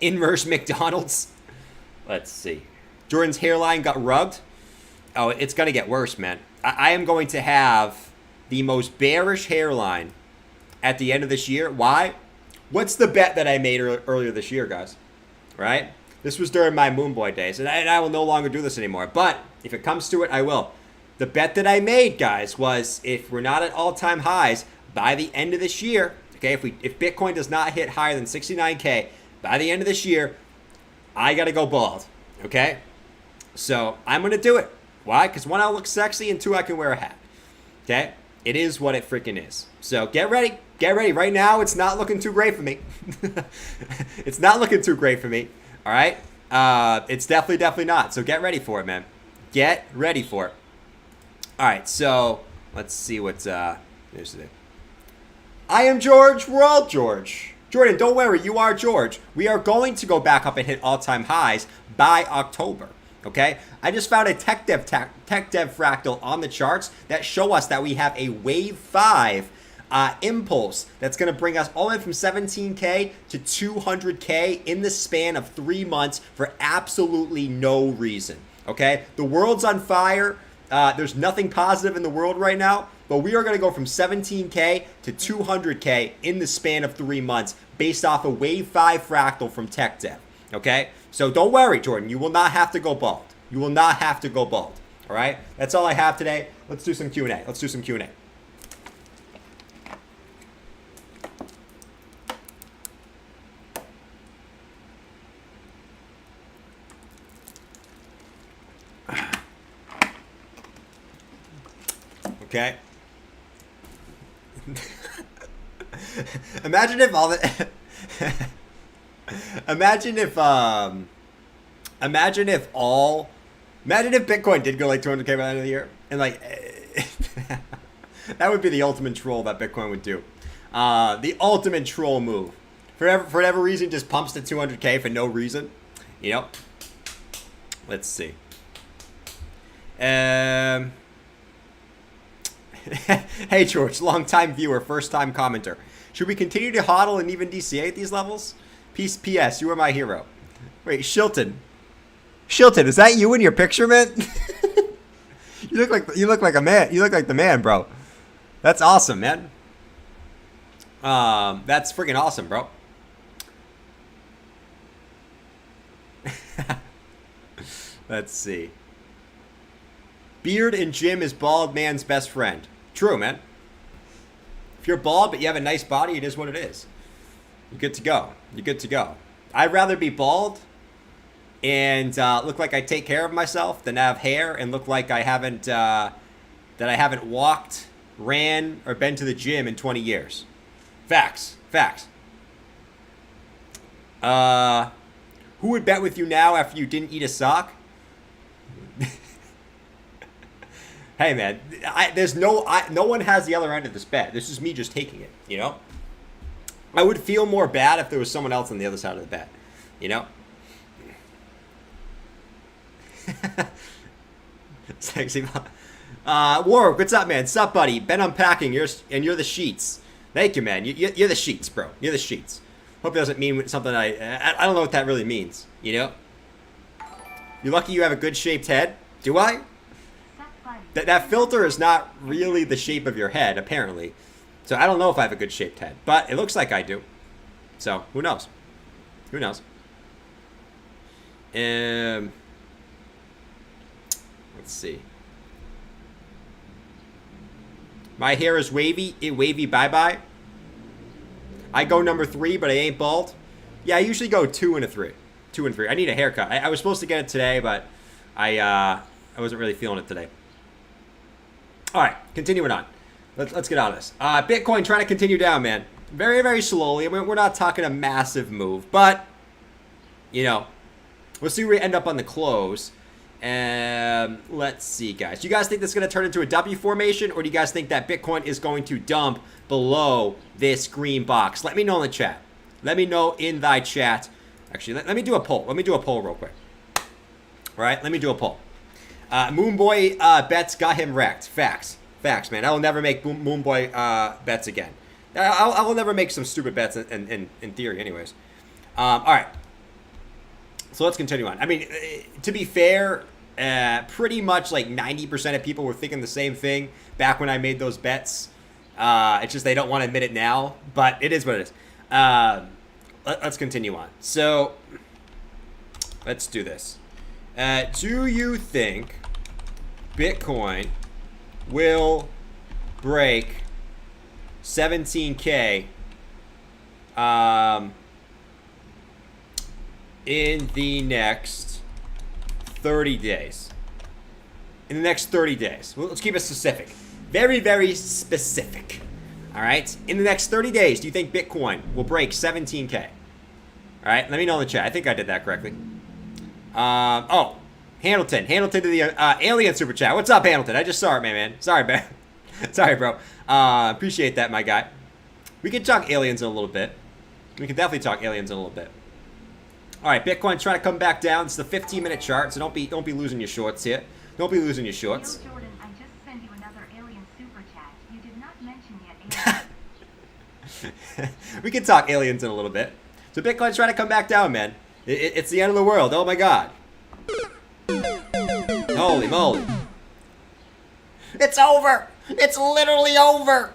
Inverse McDonald's. Let's see. Jordan's hairline got rugged. Oh, it's going to get worse, man. I am going to have the most bearish hairline at the end of this year. Why? What's the bet that I made earlier this year, guys? Right? This was during my Moon Boy days, and I will no longer do this anymore. But if it comes to it, I will. The bet that I made, guys, was if we're not at all-time highs by the end of this year, okay, if Bitcoin does not hit higher than 69K by the end of this year, I got to go bald, okay? So I'm going to do it. Why? Because one, I'll look sexy, and two, I can wear a hat, okay? It is what it freaking is. So get ready. Get ready. Right now, it's not looking too great for me. It's not looking too great for me. All right? It's definitely not. So get ready for it, man. Get ready for it. All right. So let's see what's here's the. I am George. We're all George. Jordan, don't worry. You are George. We are going to go back up and hit all-time highs by October. Okay, I just found a tech dev fractal on the charts that show us that we have a wave 5 impulse that's going to bring us all the way from 17K to 200K in the span of 3 months for absolutely no reason. Okay, the world's on fire. There's nothing positive in the world right now, but we are going to go from 17K to 200K in the span of 3 months based off a wave 5 fractal from tech dev. Okay, so don't worry, Jordan. You will not have to go bald. You will not have to go bald. All right, that's all I have today. Let's do some Q&A. Let's do some Q&A. Okay. Imagine if all the Imagine if Bitcoin did go like 200K by the end of the year, and like that would be the ultimate troll that Bitcoin would do. The ultimate troll move. For whatever reason, just pumps to 200K for no reason. You know. Let's see. Hey George, long-time viewer, first-time commenter. Should we continue to hodl and even DCA at these levels? P.S. You are my hero. Wait, Shilton, is that you in your picture, man? You look like a man. You look like the man, bro. That's awesome, man. That's freaking awesome, bro. Let's see. Beard and Jim is bald man's best friend. True, man. If you're bald but you have a nice body, it is what it is. You're good to go. You're good to go. I'd rather be bald and look like I take care of myself than have hair and look like I haven't walked, ran, or been to the gym in 20 years. Facts. Facts. Who would bet with you now after you didn't eat a sock? Hey man, no one has the other end of this bet. This is me just taking it, you know? I would feel more bad if there was someone else on the other side of the bet, you know? Sexy. Warwick, what's up, man? Sup, buddy? Been unpacking, and you're the sheets. Thank you, man. You're the sheets, bro. You're the sheets. Hope it doesn't mean something I don't know what that really means, you know? You're lucky you have a good shaped head. Do I? That filter is not really the shape of your head, apparently. So I don't know if I have a good shaped head, but it looks like I do. So who knows? Who knows? Let's see. My hair is wavy. Wavy bye-bye. I go number 3, but I ain't bald. Yeah, I usually go 2 and a 3. 2 and 3. I need a haircut. I was supposed to get it today, but I wasn't really feeling it today. All right, continuing on. Let's get on this. Bitcoin trying to continue down, man. Very, very slowly. I mean, we're not talking a massive move, but, you know, we'll see where we end up on the close. Let's see, guys. Do you guys think this is going to turn into a W formation, or do you guys think that Bitcoin is going to dump below this green box? Let me know in the chat. Let me know in thy chat. Actually, let me do a poll. Let me do a poll real quick. All right, let me do a poll. Moonboy bets got him wrecked. Facts. Facts, man. I will never make Moonboy bets again. I will never make some stupid bets in theory anyways. All right. So let's continue on. I mean, to be fair, pretty much like 90% of people were thinking the same thing back when I made those bets. It's just they don't want to admit it now, but it is what it is. Let's continue on. So let's do this. Do you think Bitcoin will break 17K in the next 30 days? In the next 30 days. Well, let's keep it specific. Very, very specific. All right? In the next 30 days, do you think Bitcoin will break 17K? All right? Let me know in the chat. I think I did that correctly. Oh, Hamilton to the alien super chat. What's up, Hamilton? I just saw it, man. Sorry, man. Sorry, bro. Appreciate that, my guy. We can talk aliens in a little bit. We can definitely talk aliens in a little bit. All right, Bitcoin trying to come back down. It's the 15-minute chart, so don't be losing your shorts here. Don't be losing your shorts. Yo, Jordan, I just sent you another alien super chat. You did not mention yet aliens. We can talk aliens in a little bit. So Bitcoin's trying to come back down, man. It's the end of the world. Oh my God. Holy moly. It's over. It's literally over.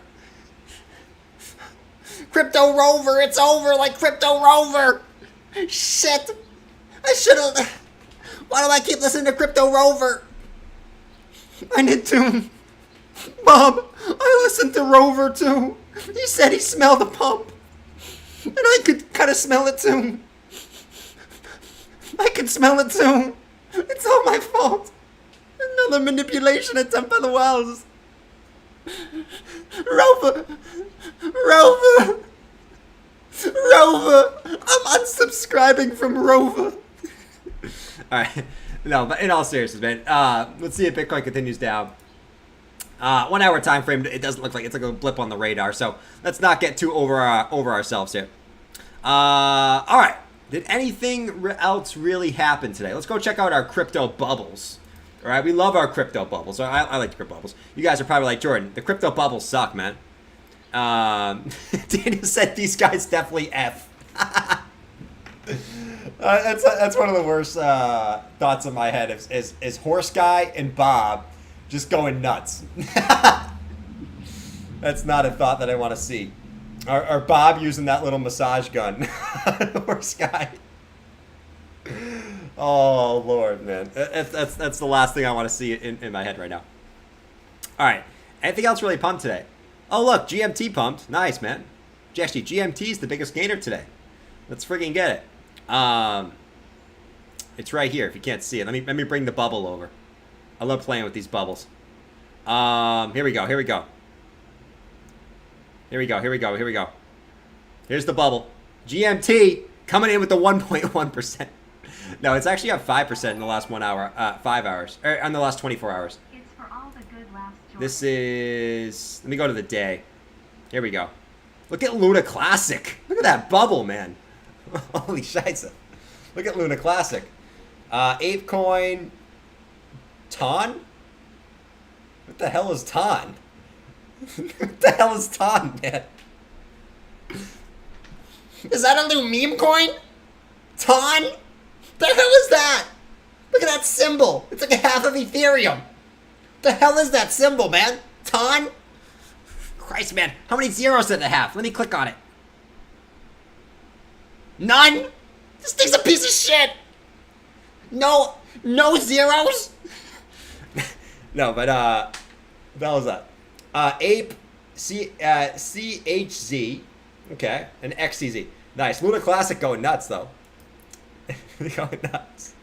Crypto Rover. It's over like Crypto Rover. Shit. I should have. Why do I keep listening to Crypto Rover? I need to. Bob, I listened to Rover too. He said he smelled the pump. And I could kind of smell it too. I can smell it too. It's all my fault. Another manipulation attempt by the Wells. Rover. I'm unsubscribing from Rover. Alright. No, but in all seriousness, man. Let's see if Bitcoin continues down. 1 hour time frame, it doesn't look like it's like a blip on the radar, so let's not get too over ourselves here. Alright. Did anything else really happen today? Let's go check out our crypto bubbles. All right, we love our crypto bubbles. I like the crypto bubbles. You guys are probably like, Jordan, the crypto bubbles suck, man. Daniel said these guys definitely F. That's one of the worst thoughts in my head is Horse Guy and Bob just going nuts. That's not a thought that I want to see. Or Bob using that little massage gun. Horse Guy. Oh, Lord, man. That's the last thing I want to see in my head right now. All right. Anything else really pumped today? Oh, look, GMT pumped. Nice, man. Actually, GMT is the biggest gainer today. Let's friggin' get it. It's right here if you can't see it. Let me bring the bubble over. I love playing with these bubbles. Here we go. Here we go. Here we go. Here we go. Here we go. Here's the bubble. GMT coming in with the 1.1%. No, it's actually up 5% in the last 1 hour, 5 hours, or in the last 24 hours. It's for all the good laughs, George. This is, let me go to the day. Here we go. Look at Luna Classic. Look at that bubble, man. Holy shit. Look at Luna Classic. ApeCoin, Ton? What the hell is Ton? What the hell is Ton, man? Is that a new meme coin? Ton? The hell is that? Look at that symbol. It's like a half of Ethereum. The hell is that symbol, man? Ton? Christ, man. How many zeros did it have? Let me click on it. None? This thing's a piece of shit. No zeros? No, but, what the hell is that? Ape, CHZ. Okay, and XCZ. Nice. Luna Classic going nuts, though. Going nuts.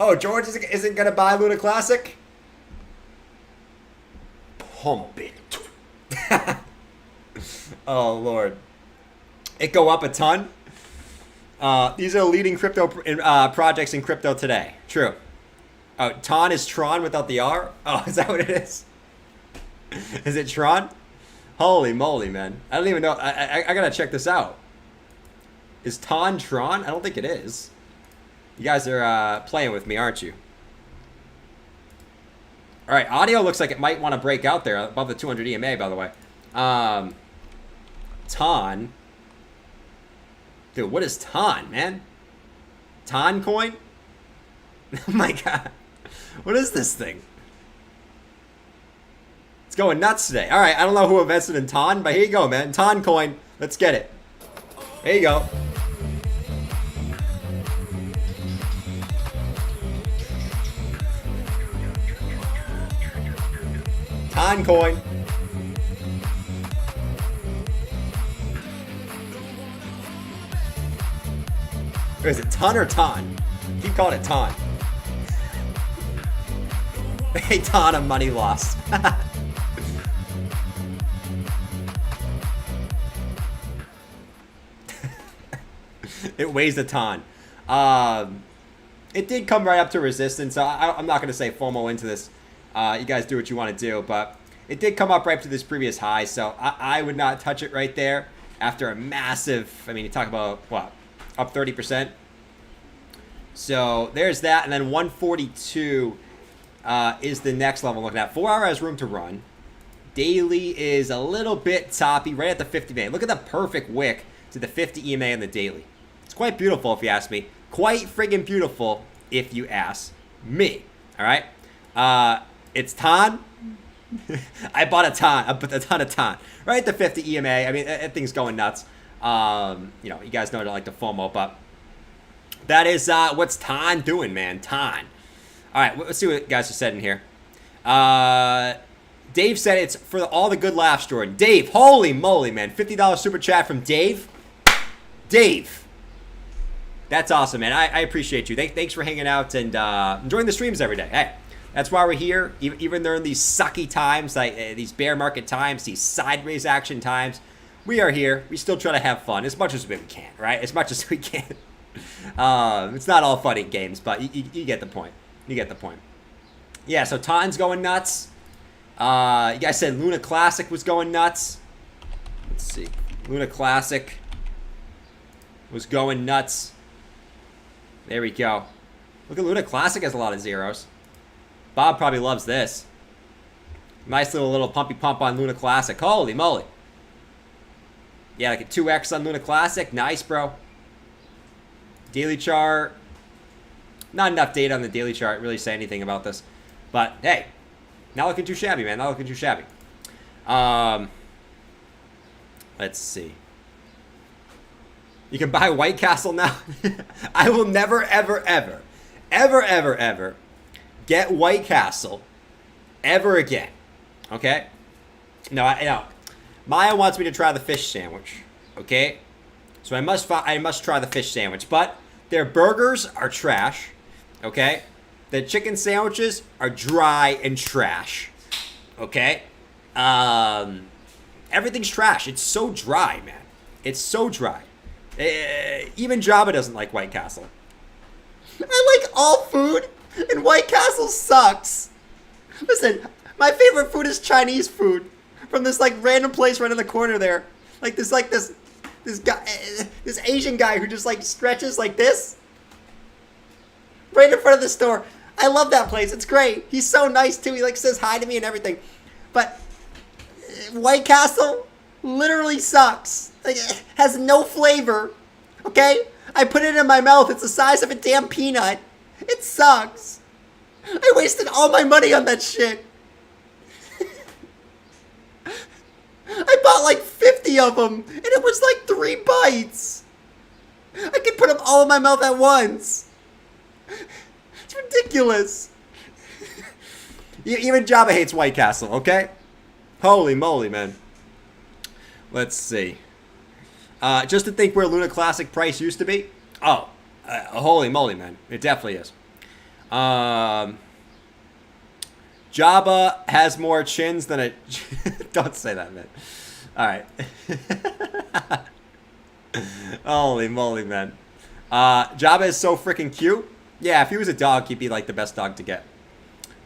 Oh, George isn't going to buy Luna Classic? Pump it. Oh, Lord. It go up a ton. These are leading crypto projects in crypto today. True. Oh, Ton is Tron without the R? Oh, is that what it is? Is it Tron? Holy moly, man. I don't even know. I gotta check this out. Is Ton Tron? I don't think it is. You guys are playing with me, aren't you? All right, audio looks like it might want to break out there above the 200 EMA, by the way. Ton. Dude, what is Ton, man? TANCOIN? Oh my god. What is this thing? It's going nuts today. All right, I don't know who invested in Ton, but here you go, man. TANCOIN. Let's get it. There you go. TANCOIN. Or is it Ton or Ton? Keep calling it Ton. A ton of money lost. It weighs a ton. It did come right up to resistance. So I'm not going to say FOMO into this. You guys do what you want to do. But it did come up right to this previous high. So I would not touch it right there after a massive, I mean, you talk about, what, up 30%. So there's that. And then 142 is the next level I'm looking at. 4 hour has room to run. Daily is a little bit toppy right at the 50 EMA. Look at the perfect wick to the 50 EMA in the daily. It's quite beautiful if you ask me. Quite friggin' beautiful if you ask me. All right. It's Ton. I bought a ton of Ton. Right at the 50 EMA. I mean, that thing's going nuts. You know, you guys know I don't like the FOMO, but that is what's Ton doing, man. Ton. All right, let's see what guys are said in here. Dave said it's for all the good laughs, Jordan. Dave, holy moly, man. $50 super chat from Dave. Dave. That's awesome, man. I appreciate you. Thanks for hanging out and enjoying the streams every day. Hey, that's why we're here. Even during these sucky times, like these bear market times, these sideways action times, we are here. We still try to have fun as much as we can, right? As much as we can. It's not all fun and games, but you get the point. You get the point. Yeah, so Ton's going nuts. You guys said Luna Classic was going nuts. Let's see. Luna Classic was going nuts. There we go. Look at Luna Classic has a lot of zeros. Bob probably loves this. Nice little pumpy pump on Luna Classic. Holy moly. Yeah, like a 2x on Luna Classic. Nice, bro. Daily chart. Not enough data on the daily chart to really say anything about this. But, hey, not looking too shabby, man. Not looking too shabby. Let's see. You can buy White Castle now. I will never, ever, ever, ever, ever, ever get White Castle ever again. Okay? No, no. Maya wants me to try the fish sandwich. Okay, so I must try the fish sandwich. But their burgers are trash. Okay, the chicken sandwiches are dry and trash. Okay, everything's trash. It's so dry, man. It's so dry. Even Jabba doesn't like White Castle. I like all food, and White Castle sucks. Listen, my favorite food is Chinese food from this like random place right in the corner there. This guy, this Asian guy who just like stretches like this right in front of the store. I love that place. It's great. He's so nice too. He like says hi to me and everything. But White Castle literally sucks. Like, it has no flavor. Okay? I put it in my mouth. It's the size of a damn peanut. It sucks. I wasted all my money on that shit. I bought like 50 of them, and it was like 3 bites. I could put them all in my mouth at once. It's ridiculous. Even Jabba hates White Castle, okay? Holy moly, man. Let's see. Just to think where Luna Classic price used to be. Oh, holy moly, man. It definitely is. Jabba has more chins than a... Don't say that, man. All right. Holy moly, man. Jabba is so freaking cute. Yeah, if he was a dog, he'd be like the best dog to get.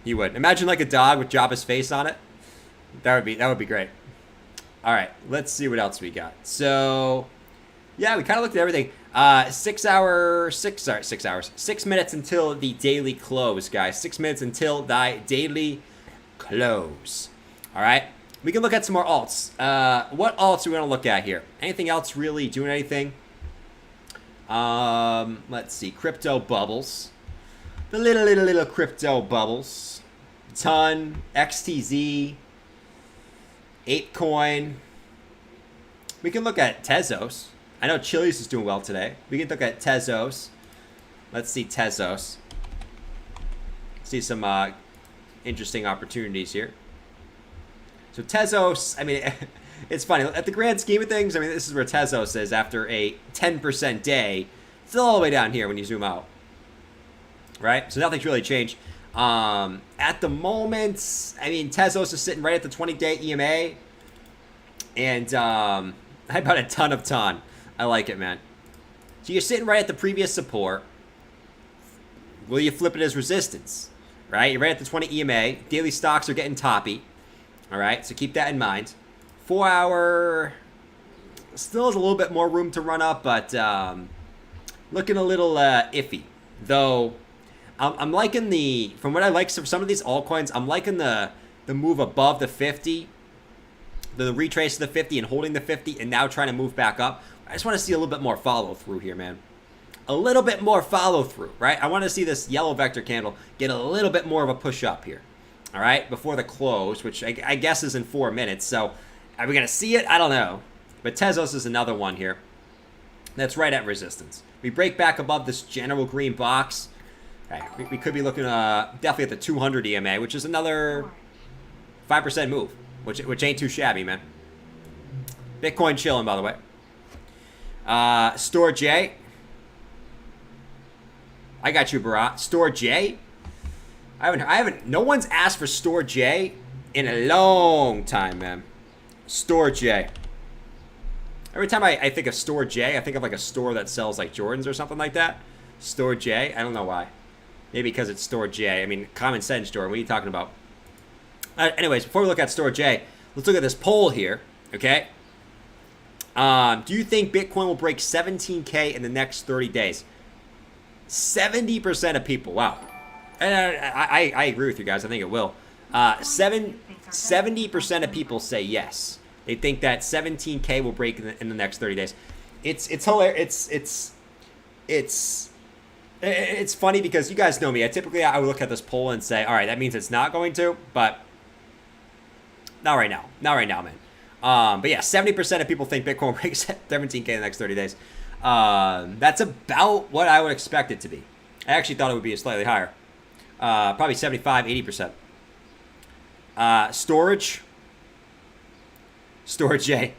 He would. Imagine like a dog with Jabba's face on it. That would be great. All right, let's see what else we got. So, yeah, we kind of looked at everything. 6 minutes until the daily close, guys. 6 minutes until the daily close. All right, we can look at some more alts. What alts are we going to look at here? Anything else really doing anything? Let's see. Crypto bubbles. The little crypto bubbles. Ton, XTZ, ApeCoin. We can look at Tezos. I know Chili's is doing well today. We can look at Tezos. Let's see Tezos. See some interesting opportunities here. So Tezos, I mean, it's funny. At the grand scheme of things, I mean, this is where Tezos is after a 10% day. It's still all the way down here when you zoom out. Right? So nothing's really changed. At the moment, I mean, Tezos is sitting right at the 20-day EMA. And I bought a ton of ton. I like it, man. So you're sitting right at the previous support. Will you flip it as resistance? Right? You're right at the 20 EMA. Daily stocks are getting toppy. All right? So keep that in mind. 4 hour still has a little bit more room to run up, but looking a little iffy. Though, I'm liking from what I like some of these altcoins, I'm liking the move above the 50. The retrace of the 50 and holding the 50 and now trying to move back up. I just want to see a little bit more follow through here, man. A little bit more follow through, right? I want to see this yellow vector candle get a little bit more of a push up here. All right, before the close, which I guess is in 4 minutes. So are we going to see it? I don't know. But Tezos is another one here. That's right at resistance. We break back above this general green box. Okay, we could be looking definitely at the 200 EMA, which is another 5% move. Which ain't too shabby, man. Bitcoin chilling, by the way. Store J. I got you, Barat. Store J. No one's asked for Store J in a long time, man. Store J. Every time I think of Store J, I think of like a store that sells like Jordans or something like that. Store J. I don't know why. Maybe because it's Store J. I mean, common sense, Jordan. What are you talking about? Anyways, before we look at Store J, let's look at this poll here, okay? Do you think Bitcoin will break 17K in the next 30 days? 70% of people, wow. And I agree with you guys. I think it will. 70% of people say yes. They think that 17K will break in the next 30 days. It's hilarious. It's funny because you guys know me. I would look at this poll and say, all right, that means it's not going to, but not right now. Not right now, man. But yeah, 70% of people think Bitcoin breaks 17K in the next 30 days. That's about what I would expect it to be. I actually thought it would be slightly higher. Probably 75, 80%. Storage. Storage J.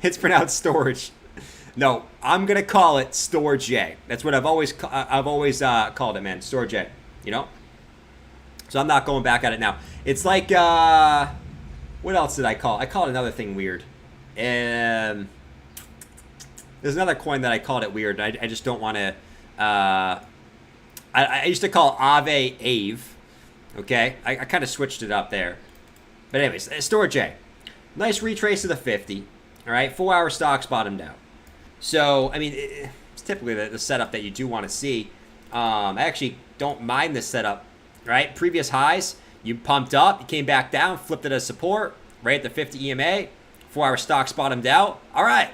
It's pronounced storage. No, I'm gonna call it Storage J. That's what I've always called it, man. Storage J. You know. So I'm not going back at it now. It's like what else did I call? I called another thing weird. There's another coin that I called it weird. I just don't want to. I used to call Ave. Okay, I kind of switched it up there. But anyways, Storage J. Nice retrace of the 50. All right, 4-hour stocks bottomed out. So, I mean, it's typically the setup that you do want to see. I actually don't mind this setup, right? Previous highs, you pumped up, you came back down, flipped it as support, right at the 50 EMA. 4-hour stocks bottomed out. All right,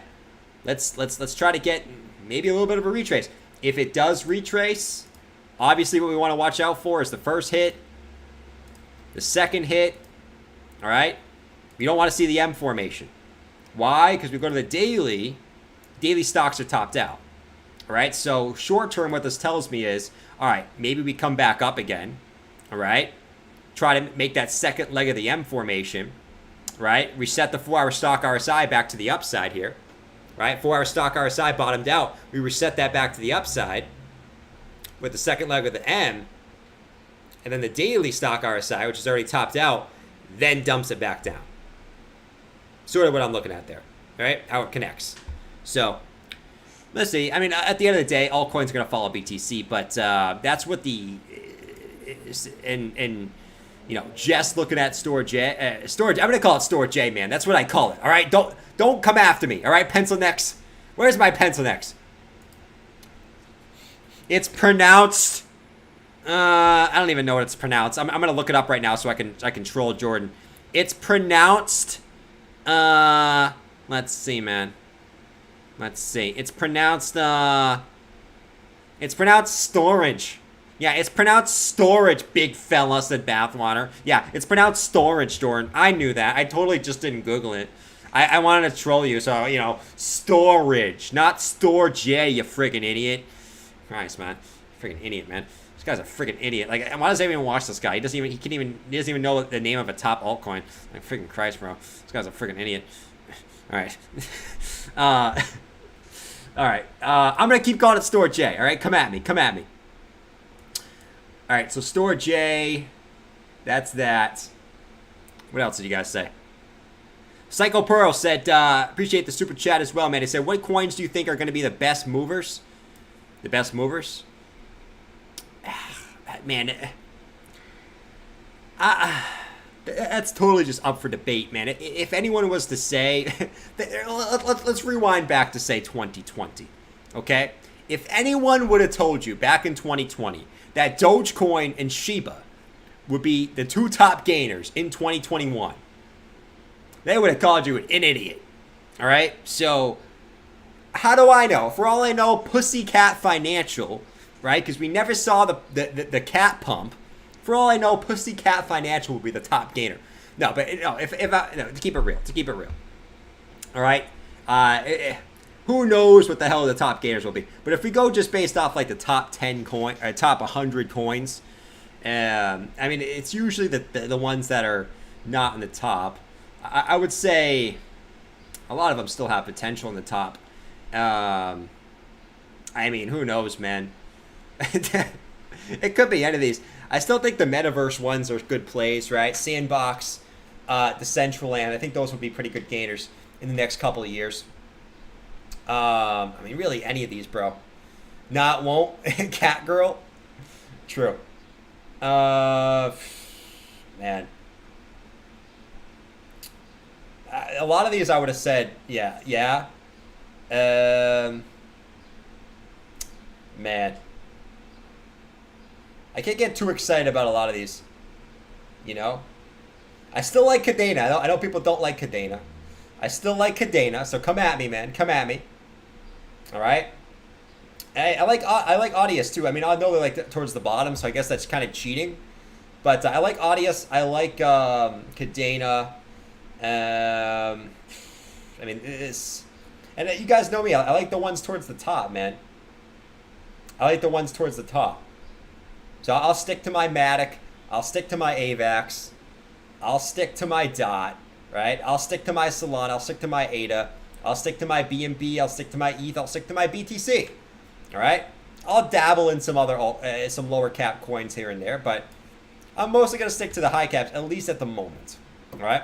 let's try to get maybe a little bit of a retrace. If it does retrace, obviously what we want to watch out for is the first hit, the second hit. All right, you don't want to see the M formation. Why? Because we go to the daily stocks are topped out. All right, so short term, what this tells me is, all right, maybe we come back up again. All right, try to make that second leg of the M formation. Right, reset the 4-hour stock RSI back to the upside here. Right, 4-hour stock RSI bottomed out. We reset that back to the upside with the second leg of the M, and then the daily stock RSI, which is already topped out, then dumps it back down. Sort of what I'm looking at there. All right, how it connects. So let's see. I mean, at the end of the day, all coins are going to follow BTC, but that's what the and you know, just looking at Storage J. I'm going to call it Storage J, man. That's what I call it. All right, don't come after me. All right, pencil necks. Where's my pencil necks? It's pronounced. I don't even know what it's pronounced. I'm going to look it up right now so I can troll Jordan. It's pronounced. Let's see, man. Let's see. It's pronounced storage. Yeah, it's pronounced storage, big fella, said Bathwater. Yeah, it's pronounced storage, Jordan. I knew that. I totally just didn't Google it. I wanted to troll you, so, you know, storage, not Storage J, you friggin' idiot. Christ, man. Friggin' idiot, man. This guy's a friggin' idiot. Like, why does anyone watch this guy? He doesn't even know the name of a top altcoin. Like, friggin' Christ, bro. This guy's a friggin' idiot. All right. All right. I'm going to keep calling it Storage J. All right. Come at me. All right. So Storage J. That's that. What else did you guys say? Psycho Pearl said, appreciate the super chat as well, man. He said, what coins do you think are going to be the best movers? The best movers? Man. That's totally just up for debate, man. If anyone was to say, let's rewind back to say 2020, okay? If anyone would have told you back in 2020 that Dogecoin and Shiba would be the two top gainers in 2021, they would have called you an idiot, all right? So how do I know? For all I know, Pussycat Financial, right? Because we never saw the cat pump. For all I know, Pussycat Financial will be the top gainer. No, but no, to keep it real. All right, who knows what the hell the top gainers will be? But if we go just based off like the top 10 coin, or top 100 coins, I mean, it's usually the ones that are not in the top. I would say a lot of them still have potential in the top. I mean, who knows, man? It could be any of these. I still think the metaverse ones are good plays, right? Sandbox, Decentraland. I think those would be pretty good gainers in the next couple of years. I mean, really, any of these, bro. Not won't. Cat Girl. True. Man. A lot of these I would have said, yeah. Man. I can't get too excited about a lot of these, you know? I still like Cadena. I know people don't like Cadena. I still like Cadena, so come at me, man. Come at me. All right? I like Audius, too. I mean, I know they're like towards the bottom, so I guess that's kind of cheating. But I like Audius. I like Cadena. I mean, it's... And you guys know me. I like the ones towards the top, man. I like the ones towards the top. So I'll stick to my Matic. I'll stick to my AVAX. I'll stick to my DOT. right? I'll stick to my Solana. I'll stick to my ADA. I'll stick to my BNB. I'll stick to my ETH. I'll stick to my BTC. All right? I'll dabble in some other, some lower cap coins here and there, but I'm mostly going to stick to the high caps, at least at the moment. All right?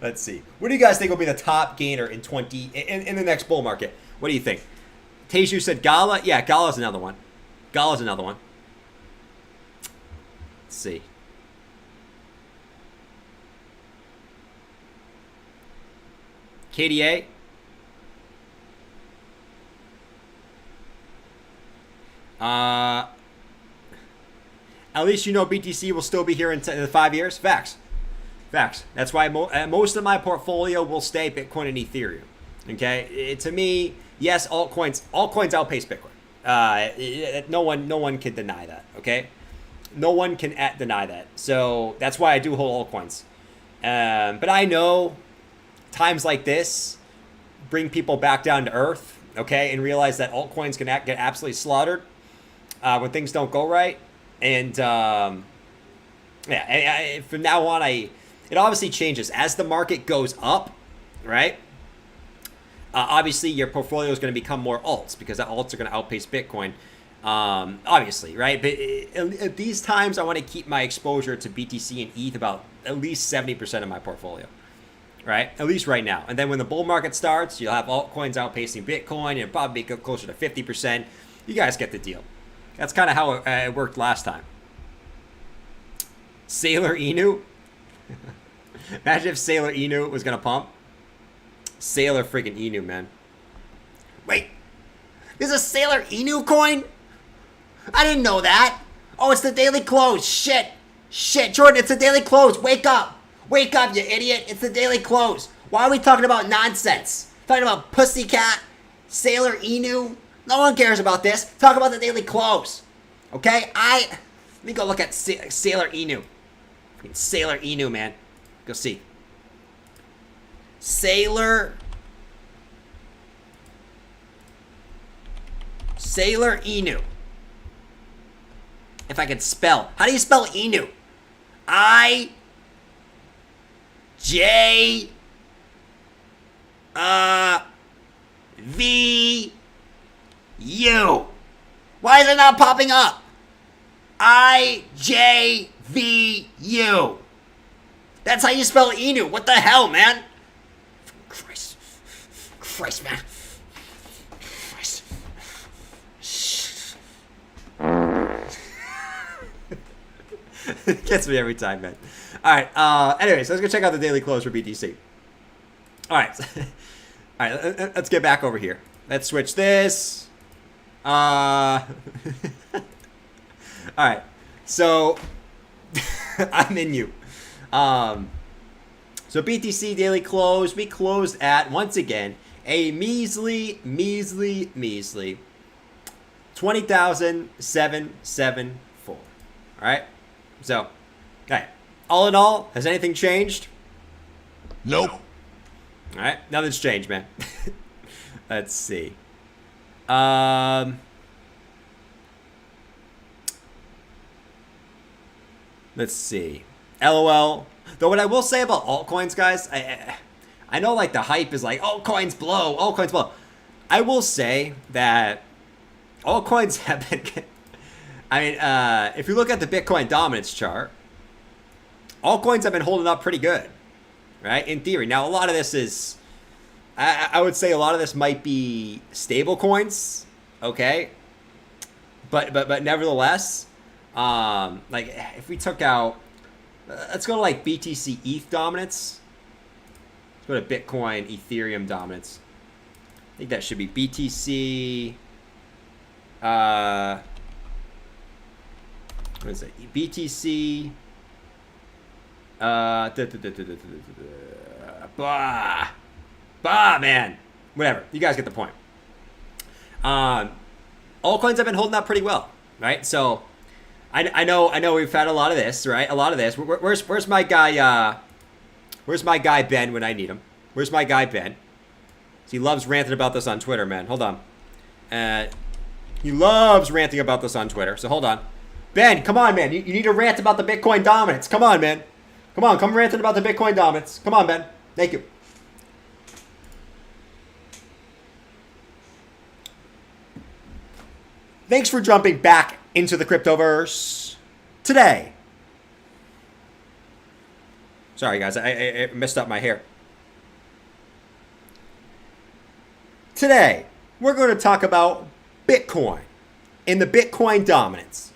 Let's see. What do you guys think will be the top gainer in in the next bull market? What do you think? Teju said Gala. Yeah, Gala's another one. Gala's another one. Let's see. KDA. At least you know BTC will still be here in 5 years. Facts. Facts. That's why most of my portfolio will stay Bitcoin and Ethereum. Okay. To me, yes, altcoins outpace Bitcoin. No one can deny that. Okay. No one can deny that. So that's why I do hold altcoins. But I know times like this bring people back down to earth. Okay, and realize that altcoins can get absolutely slaughtered when things don't go right. And from now on, it obviously changes as the market goes up, right? Obviously, your portfolio is going to become more alts because the alts are going to outpace Bitcoin, obviously, right? But at these times, I want to keep my exposure to BTC and ETH about at least 70% of my portfolio, right? At least right now. And then when the bull market starts, you'll have altcoins outpacing Bitcoin and probably go closer to 50%. You guys get the deal. That's kind of how it worked last time. Sailor Inu. Imagine if Sailor Inu was going to pump. Sailor freaking Inu, man. Wait. There's a Sailor Inu coin? I didn't know that. Oh, it's the daily close. Shit. Jordan, it's the daily close. Wake up. Wake up, you idiot. It's the daily close. Why are we talking about nonsense? Talking about Pussycat, Sailor Inu. No one cares about this. Talk about the daily close. Okay? Let me go look at Sailor Inu. Sailor Inu, man. Go see. Sailor Inu. If I could spell. How do you spell Inu? I-J-V-U. Why is it not popping up? I-J-V-U. That's how you spell Inu. What the hell, man? Christ, man. Christ. It gets me every time, man. All right. Anyways, let's go check out the daily close for BTC. All right. All right. Let's get back over here. Let's switch this. All right. So I'm in you. So BTC daily close, we closed at, once again, a measly 20,774. All right. So, okay. All in all, has anything changed? Nope. All right. Nothing's changed, man. Let's see. Let's see. LOL. Though what I will say about altcoins, guys, I know like the hype is like, altcoins blow. I will say that altcoins have been, if you look at the Bitcoin dominance chart, altcoins have been holding up pretty good, right? In theory. Now, a lot of this is, I would say a lot of this might be stable coins, okay? But nevertheless, like if we took out, let's go to like BTC ETH dominance. Let's go to Bitcoin Ethereum dominance. I think that should be BTC. What is it? BTC. Man. Whatever. You guys get the point. Altcoins have been holding up pretty well, right? So I know we've had a lot of this, right? A lot of this. Where's my guy? Where's my guy Ben when I need him? Where's my guy Ben? He loves ranting about this on Twitter, man. Hold on. He loves ranting about this on Twitter. So hold on. Ben, come on, man. You need to rant about the Bitcoin dominance. Come on, man. Come on, come ranting about the Bitcoin dominance. Come on, Ben. Thank you. Thanks for jumping back into the cryptoverse today. Sorry, guys. I messed up my hair. Today, we're going to talk about Bitcoin and the Bitcoin dominance.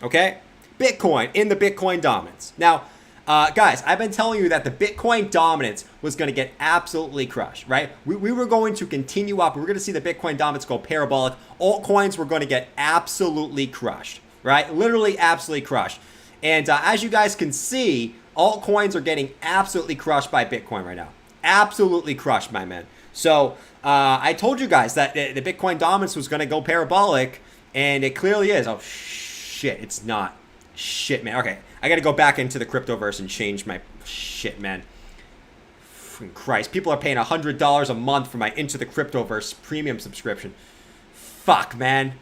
Okay? Bitcoin in the Bitcoin dominance. Now, guys, I've been telling you that the Bitcoin dominance was going to get absolutely crushed, right? We were going to continue up. We were going to see the Bitcoin dominance go parabolic. Altcoins were going to get absolutely crushed, right? Literally absolutely crushed. And as you guys can see, altcoins are getting absolutely crushed by Bitcoin right now. Absolutely crushed, my man. So I told you guys that the Bitcoin dominance was going to go parabolic, and it clearly is. Oh, shit, it's not. Shit, man. Okay, I got to go back into the cryptoverse and change my shit, man. Freaking Christ. People are paying $100 a month for my Into the Cryptoverse premium subscription. Fuck, man.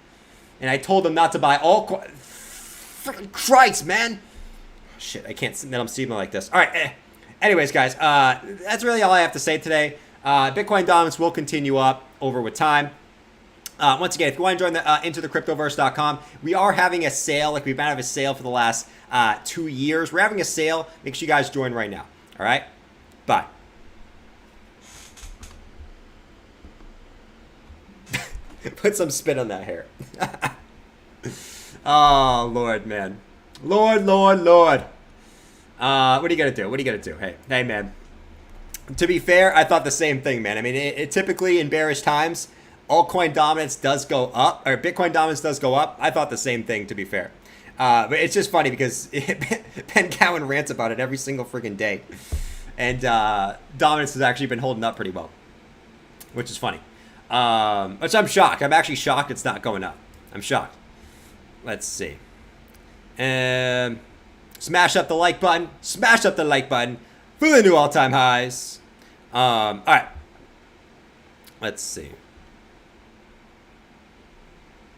And I told them not to buy all... Freaking Christ, man. Shit, I can't sit I'm steaming like this. All right. Anyways, guys, that's really all I have to say today. Bitcoin dominance will continue up over with time. Once again, if you want to join the intothecryptoverse.com, we are having a sale. Like we've been having a sale for the last 2 years. We're having a sale. Make sure you guys join right now. All right? Bye. Put some spin on that hair. Oh, Lord, man. Lord. What are you going to do? What are you going to do? Hey, man. To be fair, I thought the same thing, man. I mean, it typically in bearish times, altcoin dominance does go up, or Bitcoin dominance does go up. I thought the same thing, to be fair. But it's just funny because Ben Cowan rants about it every single freaking day. And dominance has actually been holding up pretty well, which is funny. Which I'm shocked. I'm actually shocked it's not going up. I'm shocked. Let's see. Smash up the like button. Smash up the like button for the new all-time highs. All right. Let's see.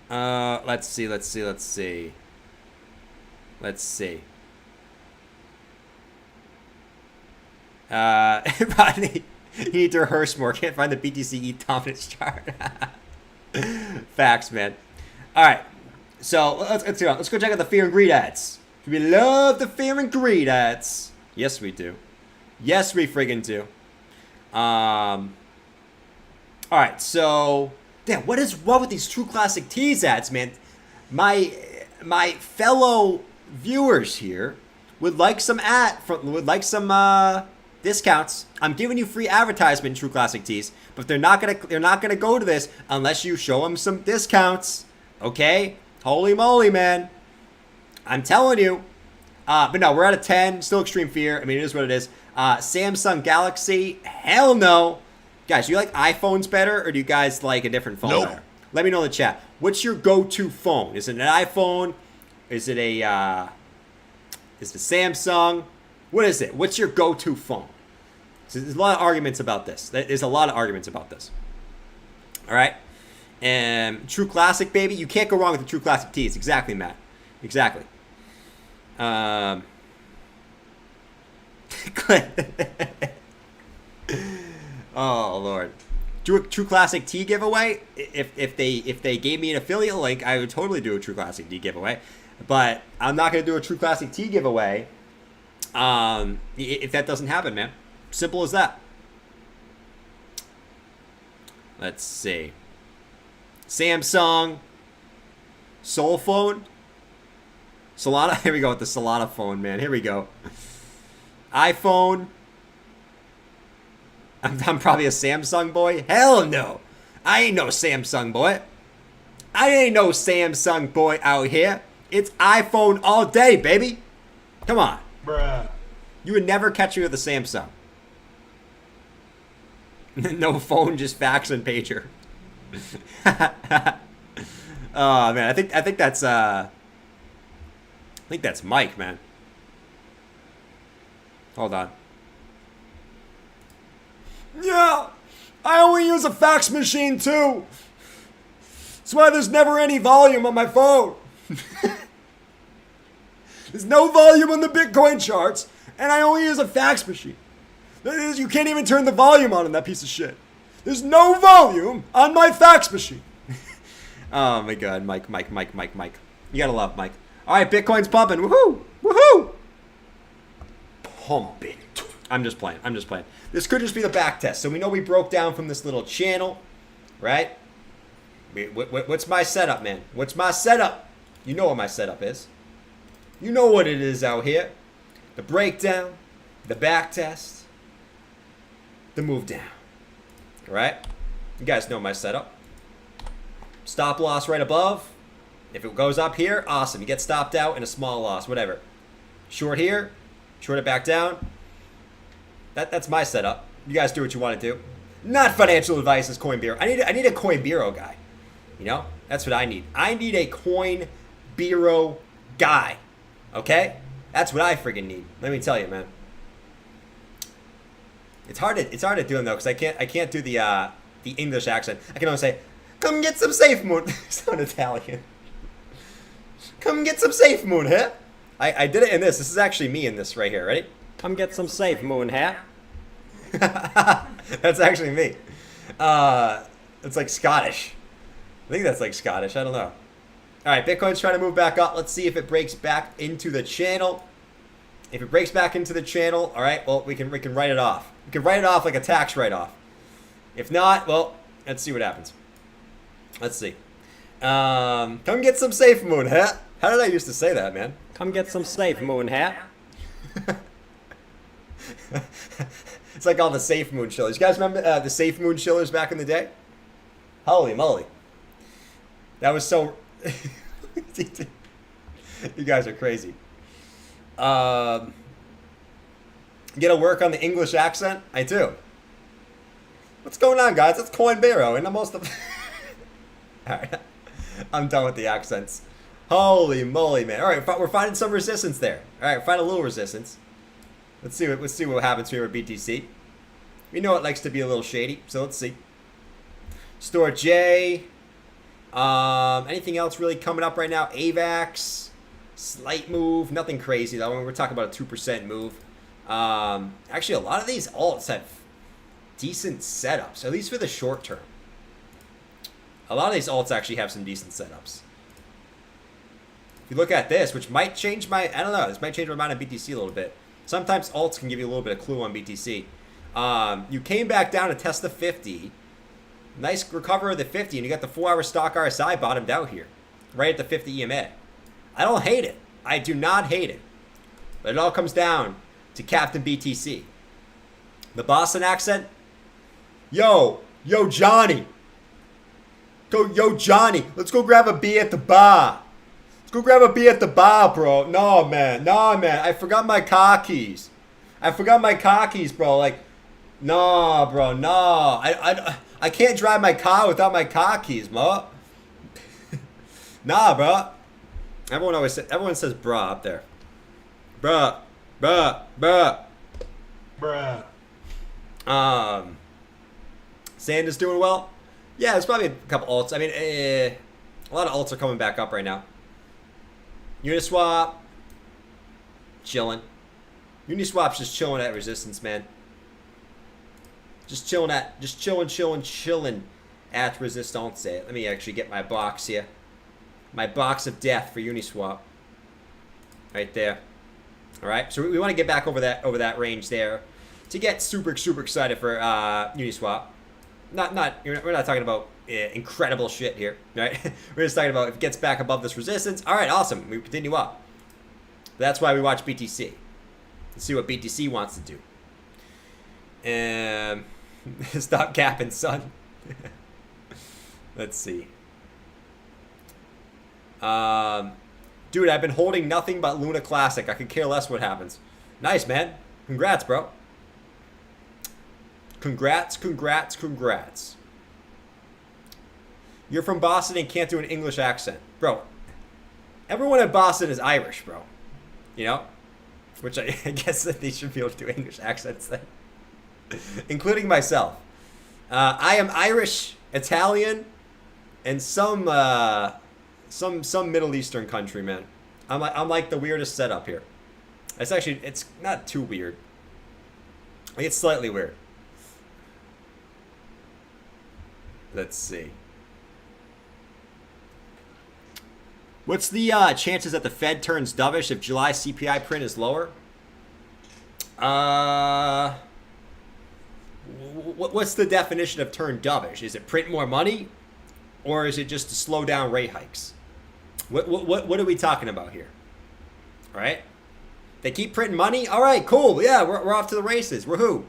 Let's see. Rodney, you need to rehearse more. Can't find the BTC dominance chart. Facts, man. All right. So let's go check out the fear and greed ads. We love the fear and greed ads. Yes, we do. Yes, we friggin' do. All right. So, damn, what is wrong with these True Classic Teas ads, man? My fellow viewers here would like some discounts. I'm giving you free advertisement in True Classic Teas, but they're not gonna go to this unless you show them some discounts. Okay? Holy moly, man. I'm telling you. But no, we're at a 10. Still extreme fear. I mean, it is what it is. Samsung Galaxy. Hell no. Guys, do you like iPhones better, or do you guys like a different phone better? Let me know in the chat. What's your go-to phone? Is it an iPhone? Is it a Samsung? What is it? What's your go-to phone? So there's a lot of arguments about this. All right? And True Classic, baby. You can't go wrong with the True Classic Teas. Exactly, Matt. Exactly. Oh, Lord. Do a True Classic Tea giveaway. If they gave me an affiliate link, I would totally do a True Classic Tea giveaway. But I'm not going to do a True Classic Tea giveaway if that doesn't happen, man. Simple as that. Let's see. Samsung. Soul phone. Solana. Here we go with the Solana phone, man. Here we go. iPhone. I'm probably a Samsung boy. Hell no. I ain't no Samsung boy. I ain't no Samsung boy out here. It's iPhone all day, baby. Come on. Bruh. You would never catch me with a Samsung. No phone, just fax and pager. Oh man, I think that's Mike, man. Hold on. Yeah, I only use a fax machine too. That's why there's never any volume on my phone. There's no volume on the Bitcoin charts, and I only use a fax machine. You can't even turn the volume on in that piece of shit. There's no volume on my fax machine. Oh my God, Mike. You gotta love Mike. All right, Bitcoin's pumping. Woohoo! Pumping. I'm just playing. This could just be the back test. So we know we broke down from this little channel, right? What's my setup, man? What's my setup? You know what my setup is. You know what it is out here. The breakdown, the back test, the move down. All right? You guys know my setup. Stop loss right above. If it goes up here, awesome. You get stopped out in a small loss, whatever. Short here, short it back down. That's my setup. You guys do what you want to do. Not financial advice as Coin Bureau. I need a Coin Bureau guy. You know, that's what I need. I need a Coin Bureau guy. Okay, that's what I friggin' need. Let me tell you, man. It's hard to do them though, because I can't do the English accent. I can only say, "Come get some safe moon." Sound Italian. Come get some safe moon, huh? I did it in this. This is actually me in this right here. Ready? Come get some safe moon, huh? That's actually me. It's like Scottish. I think that's like Scottish. I don't know. All right, Bitcoin's trying to move back up. Let's see if it breaks back into the channel. If it breaks back into the channel, all right, well, we can write it off. We can write it off like a tax write-off. If not, well, let's see what happens. Let's see. Come get some safe moon, huh? How did I used to say that, man? Come get some safe moon, huh? It's like all the safe moon shillers. You guys remember the safe moon shillers back in the day? Holy moly. That was so... You guys are crazy. Get to work on the English accent? I do. What's going on, guys? It's Coin Bureau, and the most of... Alright. I'm done with the accents. Holy moly, man. Alright, we're finding some resistance there. Alright, we're finding a little resistance. Let's see what happens here with BTC. We know it likes to be a little shady, so let's see. Store J. Anything else really coming up right now? AVAX. Slight move. Nothing crazy, though. We're talking about a 2% move. Actually, a lot of these alts have decent setups, at least for the short term. A lot of these alts actually have some decent setups. If you look at this, which might change my... I don't know. This might change my mind on BTC a little bit. Sometimes alts can give you a little bit of clue on BTC. You came back down to test the 50. Nice recovery of the 50, and you got the 4-hour stock RSI bottomed out here. Right at the 50 EMA. I don't hate it. I do not hate it. But it all comes down to Captain BTC. The Boston accent. Yo, Johnny. Yo, Johnny. Let's go grab a beer at the bar. Let's go grab a beer at the bar, bro. No, man. I forgot my car keys. Bro. Like, no, bro. No. I can't drive my car without my car keys, mo. Nah, bro. Everyone says bruh up there. Bruh. Sand is doing well. Yeah, there's probably a couple alts. I mean, a lot of alts are coming back up right now. Uniswap, chilling. Uniswap's just chilling at resistance, man. Just chilling at resistance. Let me actually get my box here. My box of death for Uniswap. Right there. All right, so we want to get back over that range there to get super excited for Uniswap. We're not talking about incredible shit here, right? We're just talking about if it gets back above this resistance. All right, awesome. We continue up. That's why we watch BTC. Let's see what BTC wants to do. And stop capping, son. Let's see. Dude, I've been holding nothing but Luna Classic. I could care less what happens. Nice, man. Congrats, bro. Congrats. You're from Boston and can't do an English accent. Bro, everyone in Boston is Irish, bro. You know? Which I guess that they should be able to do English accents then. Including myself. I am Irish, Italian, and some Middle Eastern country, man. I'm like the weirdest setup here. It's not too weird. It's slightly weird. Let's see. What's the chances that the Fed turns dovish if July CPI print is lower? What's the definition of turn dovish? Is it print more money, or is it just to slow down rate hikes? What are we talking about here? All right, they keep printing money. All right, cool. Yeah, we're off to the races. Woohoo!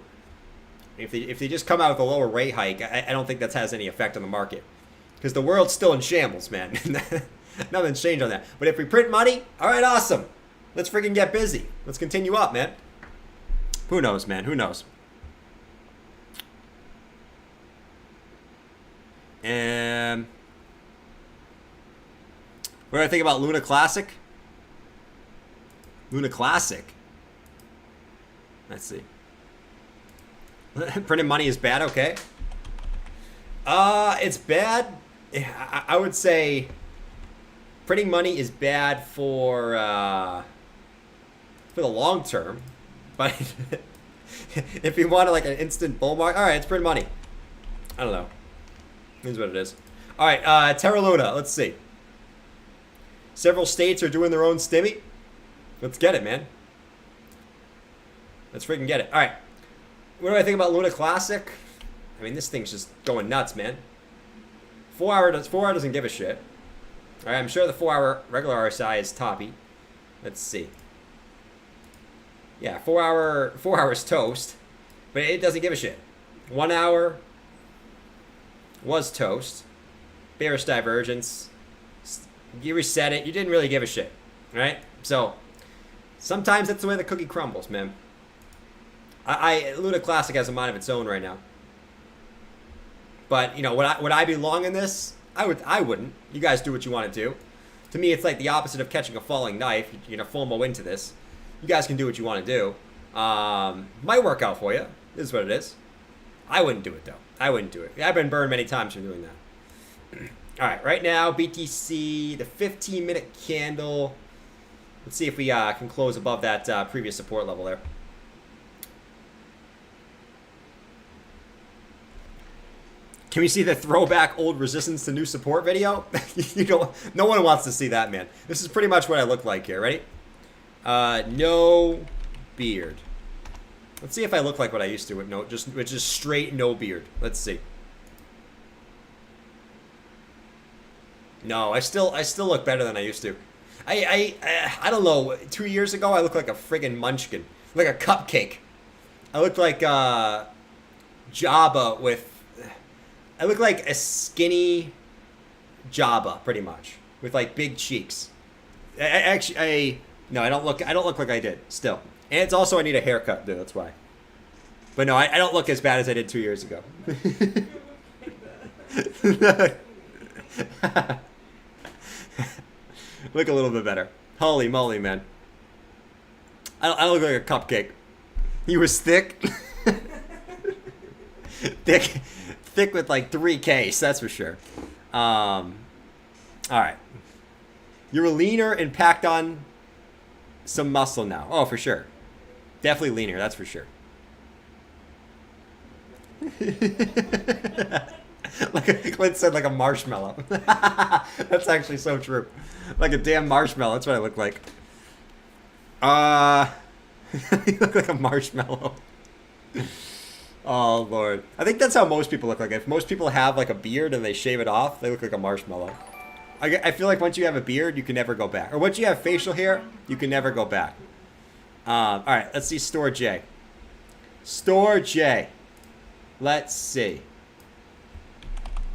If they just come out with a lower rate hike, I don't think that has any effect on the market, because the world's still in shambles, man. Nothing's changed on that. But if we print money, all right, awesome. Let's freaking get busy. Let's continue up, man. Who knows, man? Who knows? And what do I think about Luna Classic? Luna Classic. Let's see. Printing money is bad, okay? It's bad. I would say printing money is bad for the long term, but if you want like an instant bull market, all right, it's print money. I don't know. Here's what it is. All right, Terra Luna. Let's see. Several states are doing their own stimmy. Let's get it, man. Let's freaking get it. All right. What do I think about Luna Classic? I mean, this thing's just going nuts, man. 4 hour doesn't give a shit. All right, I'm sure the 4 hour regular RSI is toppy. Let's see. Yeah, 4 hours toast, but it doesn't give a shit. 1 hour was toast. Bearish divergence. You reset it. You didn't really give a shit, right? So sometimes that's the way the cookie crumbles, man. Luna Classic has a mind of its own right now. But you know, would I be long in this? I wouldn't. You guys do what you want to do. To me, it's like the opposite of catching a falling knife. You're gonna FOMO into this. You guys can do what you want to do. Might work out for you. This is what it is. I wouldn't do it though. I wouldn't do it. I've been burned many times from doing that. All right, right now BTC, the 15-minute candle. Let's see if we can close above that previous support level there. Can we see the throwback old resistance to new support video? No one wants to see that, man. This is pretty much what I look like here. Ready? No beard. Let's see if I look like what I used to with just straight no beard. Let's see. No, I still look better than I used to. I don't know. 2 years ago, I looked like a friggin' munchkin, like a cupcake. I looked like Jabba with. I look like a skinny Jabba, pretty much, with like big cheeks. No, I don't look like I did still. And it's also I need a haircut, dude. That's why. But no, I don't look as bad as I did 2 years ago. Look a little bit better. Holy moly, man. I look like a cupcake. He was thick. Thick with like 3Ks, that's for sure. All right. You're leaner and packed on some muscle now. Oh, for sure. Definitely leaner, that's for sure. Like Clint said, like a marshmallow. That's actually so true. Like a damn marshmallow. That's what I look like. You look like a marshmallow. Oh, Lord. I think that's how most people look like. If most people have like a beard and they shave it off, they look like a marshmallow. I feel like once you have a beard, you can never go back. Or once you have facial hair, you can never go back. All right, let's see Store J. Store J. Let's see.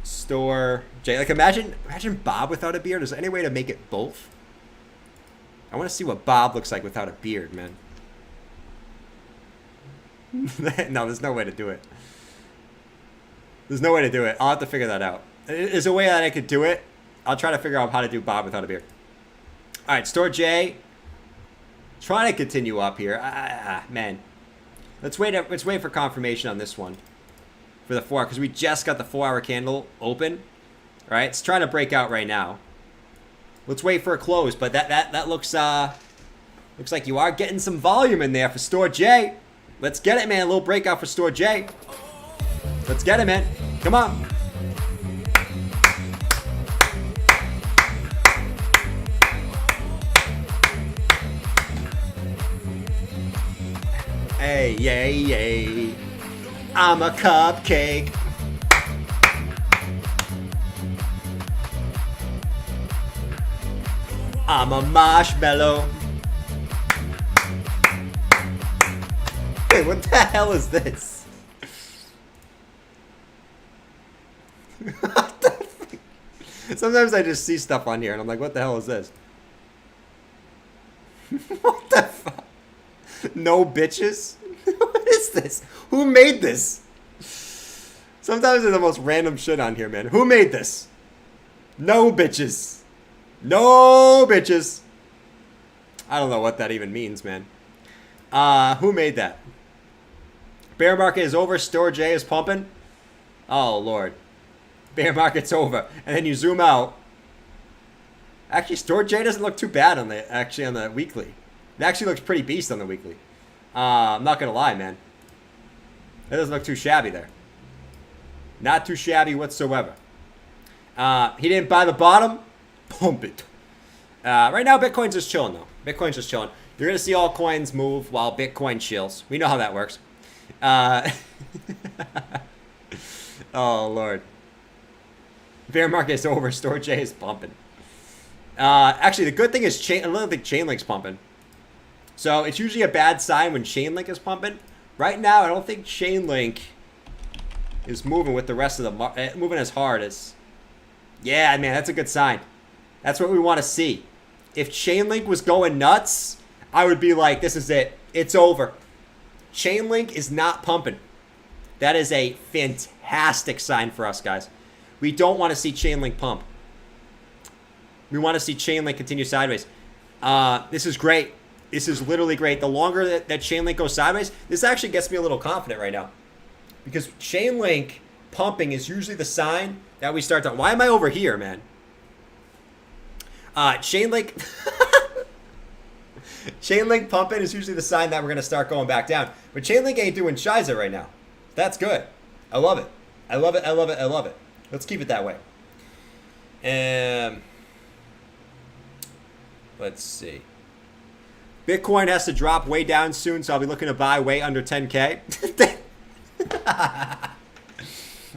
Store J. Like imagine Bob without a beard. Is there any way to make it both? I want to see what Bob looks like without a beard, man. No, there's no way to do it. There's no way to do it. I'll have to figure that out. There's a way that I could do it. I'll try to figure out how to do Bob without a beard. All right, Store J. Trying to continue up here. Man. Let's wait for confirmation on this one. For the 4 hour, because we just got the 4 hour candle open. All right, it's trying to break out right now. Let's wait for a close. But that looks looks like you are getting some volume in there for Store J. Let's get it, man. A little breakout for Store J. Let's get it, man. Come on. Hey, yay, yay. I'm a cupcake. I'm a marshmallow. Wait, what the hell is this? What the fuck? Sometimes I just see stuff on here and I'm like, what the hell is this? What the fuck? No bitches? What is this? Who made this? Sometimes there's the most random shit on here, man. Who made this? No bitches. No bitches. I don't know what that even means, man. Who made that? Bear market is over. Store J is pumping. Oh, Lord. Bear market's over. And then you zoom out. Actually, Store J doesn't look too bad on the weekly. It actually looks pretty beast on the weekly. I'm not going to lie, man. It doesn't look too shabby there. Not too shabby whatsoever. He didn't buy the bottom. Pump it. Right now, Bitcoin's just chilling, though. Bitcoin's just chilling. You're going to see all coins move while Bitcoin chills. We know how that works. Oh, Lord. Bear market is over. Store J is pumping. Actually, the good thing is I don't think Chainlink's pumping. So it's usually a bad sign when Chainlink is pumping. Right now, I don't think Chainlink is moving with the rest of the moving as hard as. Yeah, man, that's a good sign. That's what we want to see. If Chainlink was going nuts, I would be like, this is it. It's over. Chainlink is not pumping. That is a fantastic sign for us, guys. We don't want to see Chainlink pump. We want to see Chainlink continue sideways. This is great. This is literally great. The longer that Chainlink goes sideways, this actually gets me a little confident right now. Because Chainlink pumping is usually the sign that we start to... Why am I over here, man? Chainlink... Chainlink pumping is usually the sign that we're going to start going back down. But Chainlink ain't doing shiza right now. That's good. I love it. I love it. I love it. I love it. Let's keep it that way. Let's see. Bitcoin has to drop way down soon, so I'll be looking to buy way under 10K.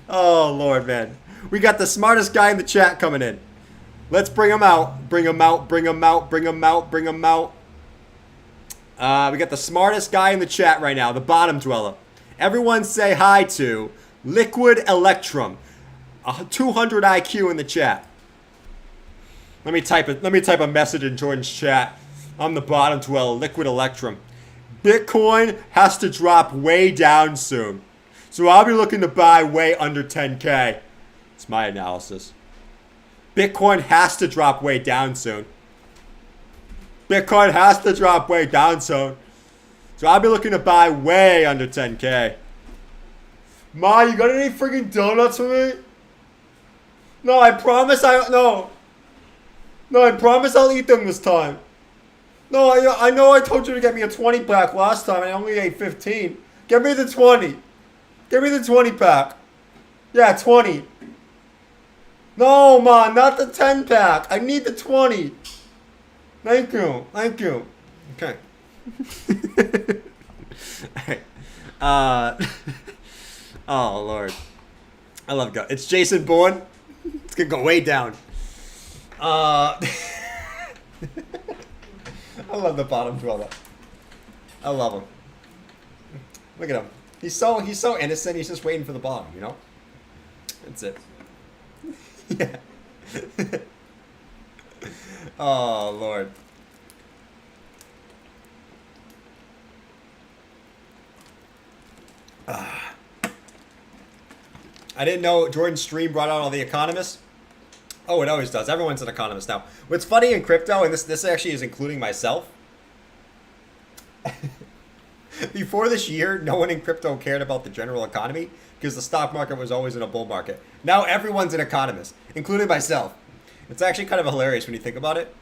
Oh, Lord, man. We got the smartest guy in the chat coming in. Let's bring him out. Bring him out. Bring him out. Bring him out. Bring him out. We got the smartest guy in the chat right now, the bottom dweller. Everyone say hi to Liquid Electrum. 200 IQ in the chat. Let me type a message in Jordan's chat. I'm the bottom dweller, Liquid Electrum. Bitcoin has to drop way down soon. So I'll be looking to buy way under 10K. It's my analysis. Bitcoin has to drop way down soon. Bitcoin has to drop way down soon. So I'll be looking to buy way under 10K. Ma, you got any freaking donuts for me? No, I promise No, I promise I'll eat them this time. No, I know I told you to get me a 20 pack last time and I only ate 15. Get me the 20. Give me the 20 pack. Yeah, 20. No, Ma, not the 10 pack. I need the 20. Thank you. Thank you. Okay. All right. Oh, Lord. I love God. It's Jason Bourne. It's going to go way down. I love the bottom dweller. I love him. Look at him. He's so innocent. He's just waiting for the bottom, you know? That's it. Yeah. Oh, Lord. I didn't know Jordan's stream brought out all the economists. Oh, it always does. Everyone's an economist now. What's funny in crypto, and this actually is including myself. Before this year, no one in crypto cared about the general economy because the stock market was always in a bull market. Now everyone's an economist, including myself. It's actually kind of hilarious when you think about it.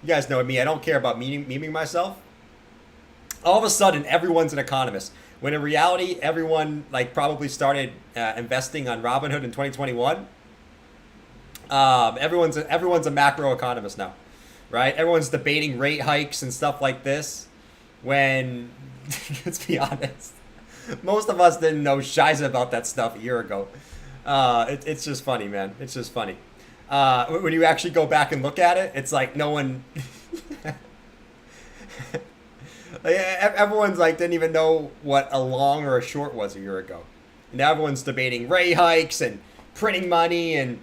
You guys know me. I don't care about memeing myself. All of a sudden, everyone's an economist. When in reality, everyone like probably started investing on Robinhood in 2021. Everyone's a macro economist now, right? Everyone's debating rate hikes and stuff like this. When, let's be honest, most of us didn't know shiza about that stuff a year ago. It's just funny, man. It's just funny. When you actually go back and look at it, it's like no one, like, everyone's like didn't even know what a long or a short was a year ago. Now everyone's debating rate hikes and printing money and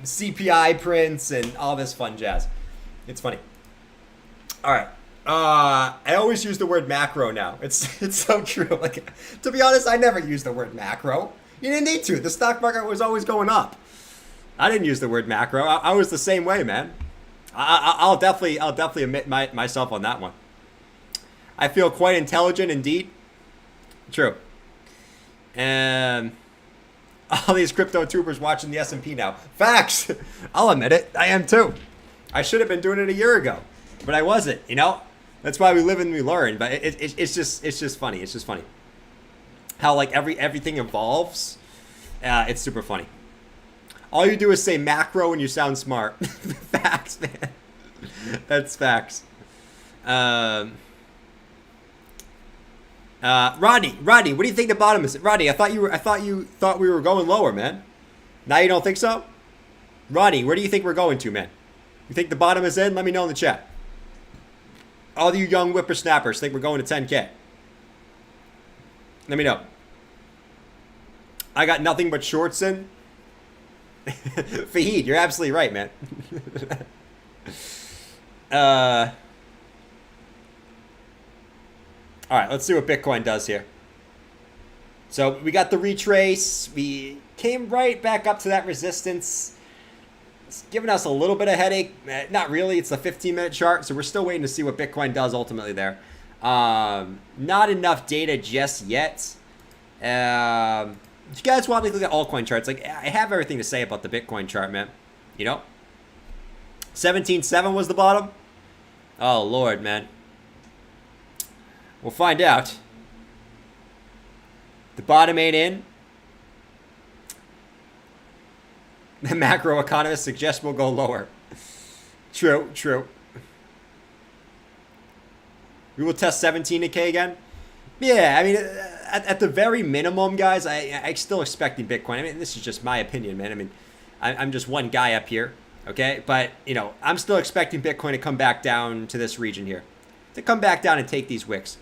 CPI prints and all this fun jazz. It's funny. All right. I always use the word macro now. It's so true. Like, to be honest, I never used the word macro. You didn't need to. The stock market was always going up. I didn't use the word macro. I was the same way, man. I'll definitely admit myself on that one. I feel quite intelligent indeed. True. And all these crypto tubers watching the S&P now. Facts. I'll admit it. I am too. I should have been doing it a year ago, but I wasn't. You know, that's why we live and we learn. But it's just funny. It's just funny how like everything evolves. It's super funny. All you do is say macro and you sound smart. Facts, man. That's facts. Rodney, what do you think the bottom is? Rodney, I thought you thought we were going lower, man. Now you don't think so? Rodney, where do you think we're going to, man? You think the bottom is in? Let me know in the chat. All you young whippersnappers think we're going to 10K. Let me know. I got nothing but shorts in. Fahid, you're absolutely right, man. All right, let's see what Bitcoin does here. So we got the retrace. We came right back up to that resistance. It's giving us a little bit of headache. Not really. It's a 15-minute chart, so we're still waiting to see what Bitcoin does ultimately there. Not enough data just yet. If you guys want me to look at altcoin charts, like I have everything to say about the Bitcoin chart, man. You know, 17.7 was the bottom. Oh Lord, man. We'll find out. The bottom ain't in. The macro economists suggest we'll go lower. True. We will test 17K again. Yeah, I mean, at the very minimum, guys, I still expecting Bitcoin. I mean, this is just my opinion, man. I mean, I'm just one guy up here, okay? But, you know, I'm still expecting Bitcoin to come back down to this region here. To come back down and take these wicks,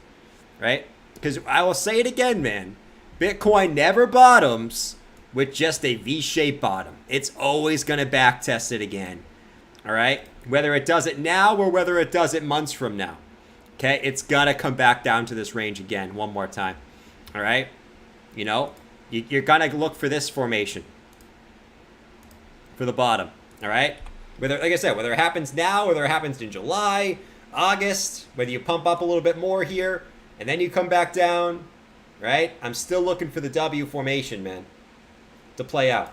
right? Because I will say it again, man. Bitcoin never bottoms with just a V-shaped bottom. It's always going to back test it again, all right? Whether it does it now or whether it does it months from now. Okay, it's gonna come back down to this range again one more time. All right, you know, you're gonna look for this formation for the bottom. All right, whether, like I said, whether it happens now, whether it happens in July, August, whether you pump up a little bit more here and then you come back down, right? I'm still looking for the W formation, man, to play out,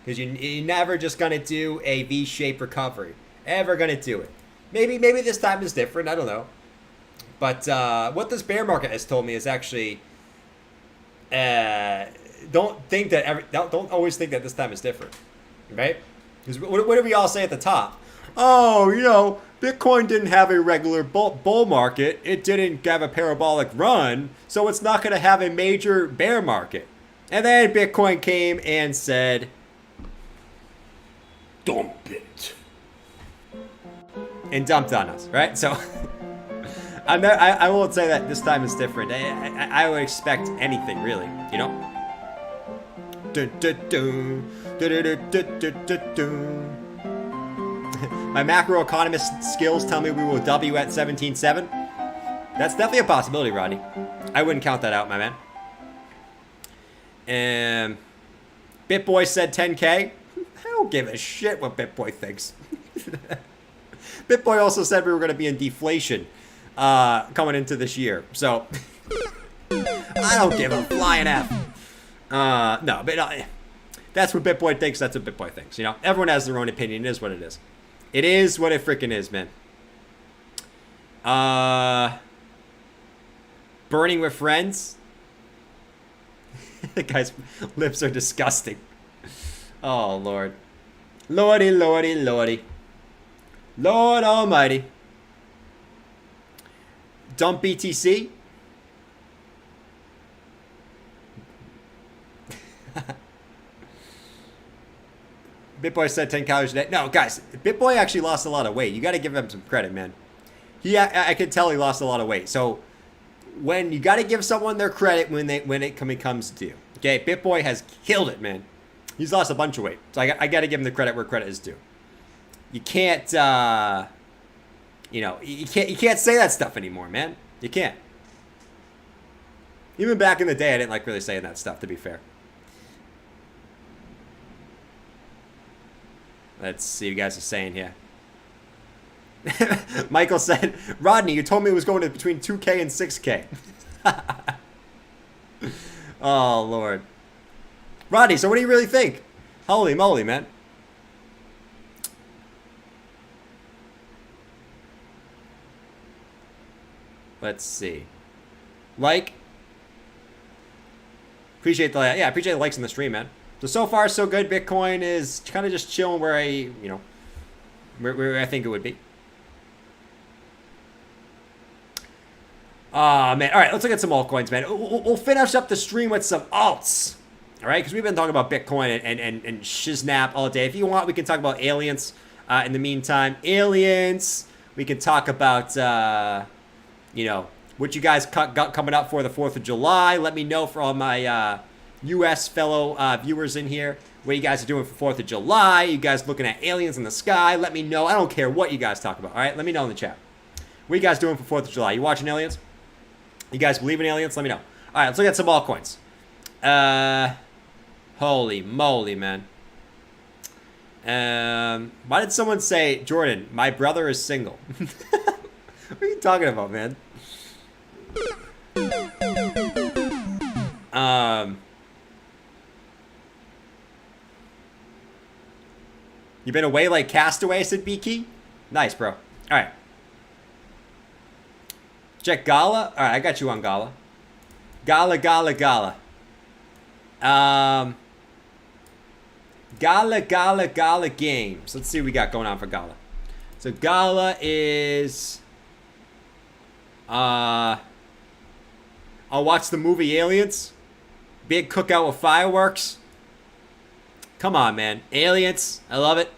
because you're never just gonna do a V-shaped recovery. Ever gonna do it. Maybe this time is different. I don't know. But what this bear market has told me is actually don't always think that this time is different, right? Because what did we all say at the top? Oh, you know, Bitcoin didn't have a regular bull market. It didn't have a parabolic run, so it's not going to have a major bear market. And then Bitcoin came and said, "Dump it." And dumped on us, right? So I won't say that this time is different. I would expect anything, really, you know? My macroeconomist skills tell me we will W at 17.7. That's definitely a possibility, Rodney. I wouldn't count that out, my man. And BitBoy said 10K. I don't give a shit what BitBoy thinks. BitBoy also said we were going to be in deflation coming into this year. So, I don't give a flying F. No, but That's what BitBoy thinks. That's what BitBoy thinks. You know, everyone has their own opinion. It is what it is. It is what it freaking is, man. Burning with friends. The guy's lips are disgusting. Oh, Lord. Lordy, lordy, lordy. Lord almighty. Dump BTC. BitBoy said 10 calories a day. No, guys, BitBoy actually lost a lot of weight. You got to give him some credit, man. I could tell he lost a lot of weight. So when you got to give someone their credit when it comes due. Okay, BitBoy has killed it, man. He's lost a bunch of weight. So I got to give him the credit where credit is due. You can't, you know, you can't say that stuff anymore, man. You can't. Even back in the day, I didn't like really saying that stuff, to be fair. Let's see what you guys are saying here. Michael said, Rodney, you told me it was going to between 2K and 6K. Oh, Lord. Rodney, so what do you really think? Holy moly, man. Let's see. Like. Appreciate the likes in the stream, man. So far, so good. Bitcoin is kind of just chilling where where I think it would be. Man. All right, let's look at some altcoins, man. We'll finish up the stream with some alts. All right, because we've been talking about Bitcoin and shiznap all day. If you want, we can talk about aliens in the meantime. Aliens. We can talk about, what you guys got coming up for the 4th of July. Let me know for all my U.S. fellow viewers in here what you guys are doing for 4th of July. You guys looking at aliens in the sky? Let me know. I don't care what you guys talk about. All right, let me know in the chat. What are you guys doing for 4th of July? You watching aliens? You guys believe in aliens? Let me know. All right, let's look at some altcoins. Holy moly, man. Why did someone say, Jordan, my brother is single? What are you talking about, man? You been away like Castaway, said BK? Nice, bro. All right. Check Gala. All right, I got you on Gala. Gala. Gala, games. Let's see what we got going on for Gala. So Gala is... I'll watch the movie Aliens. Big cookout with fireworks. Come on, man. Aliens. I love it.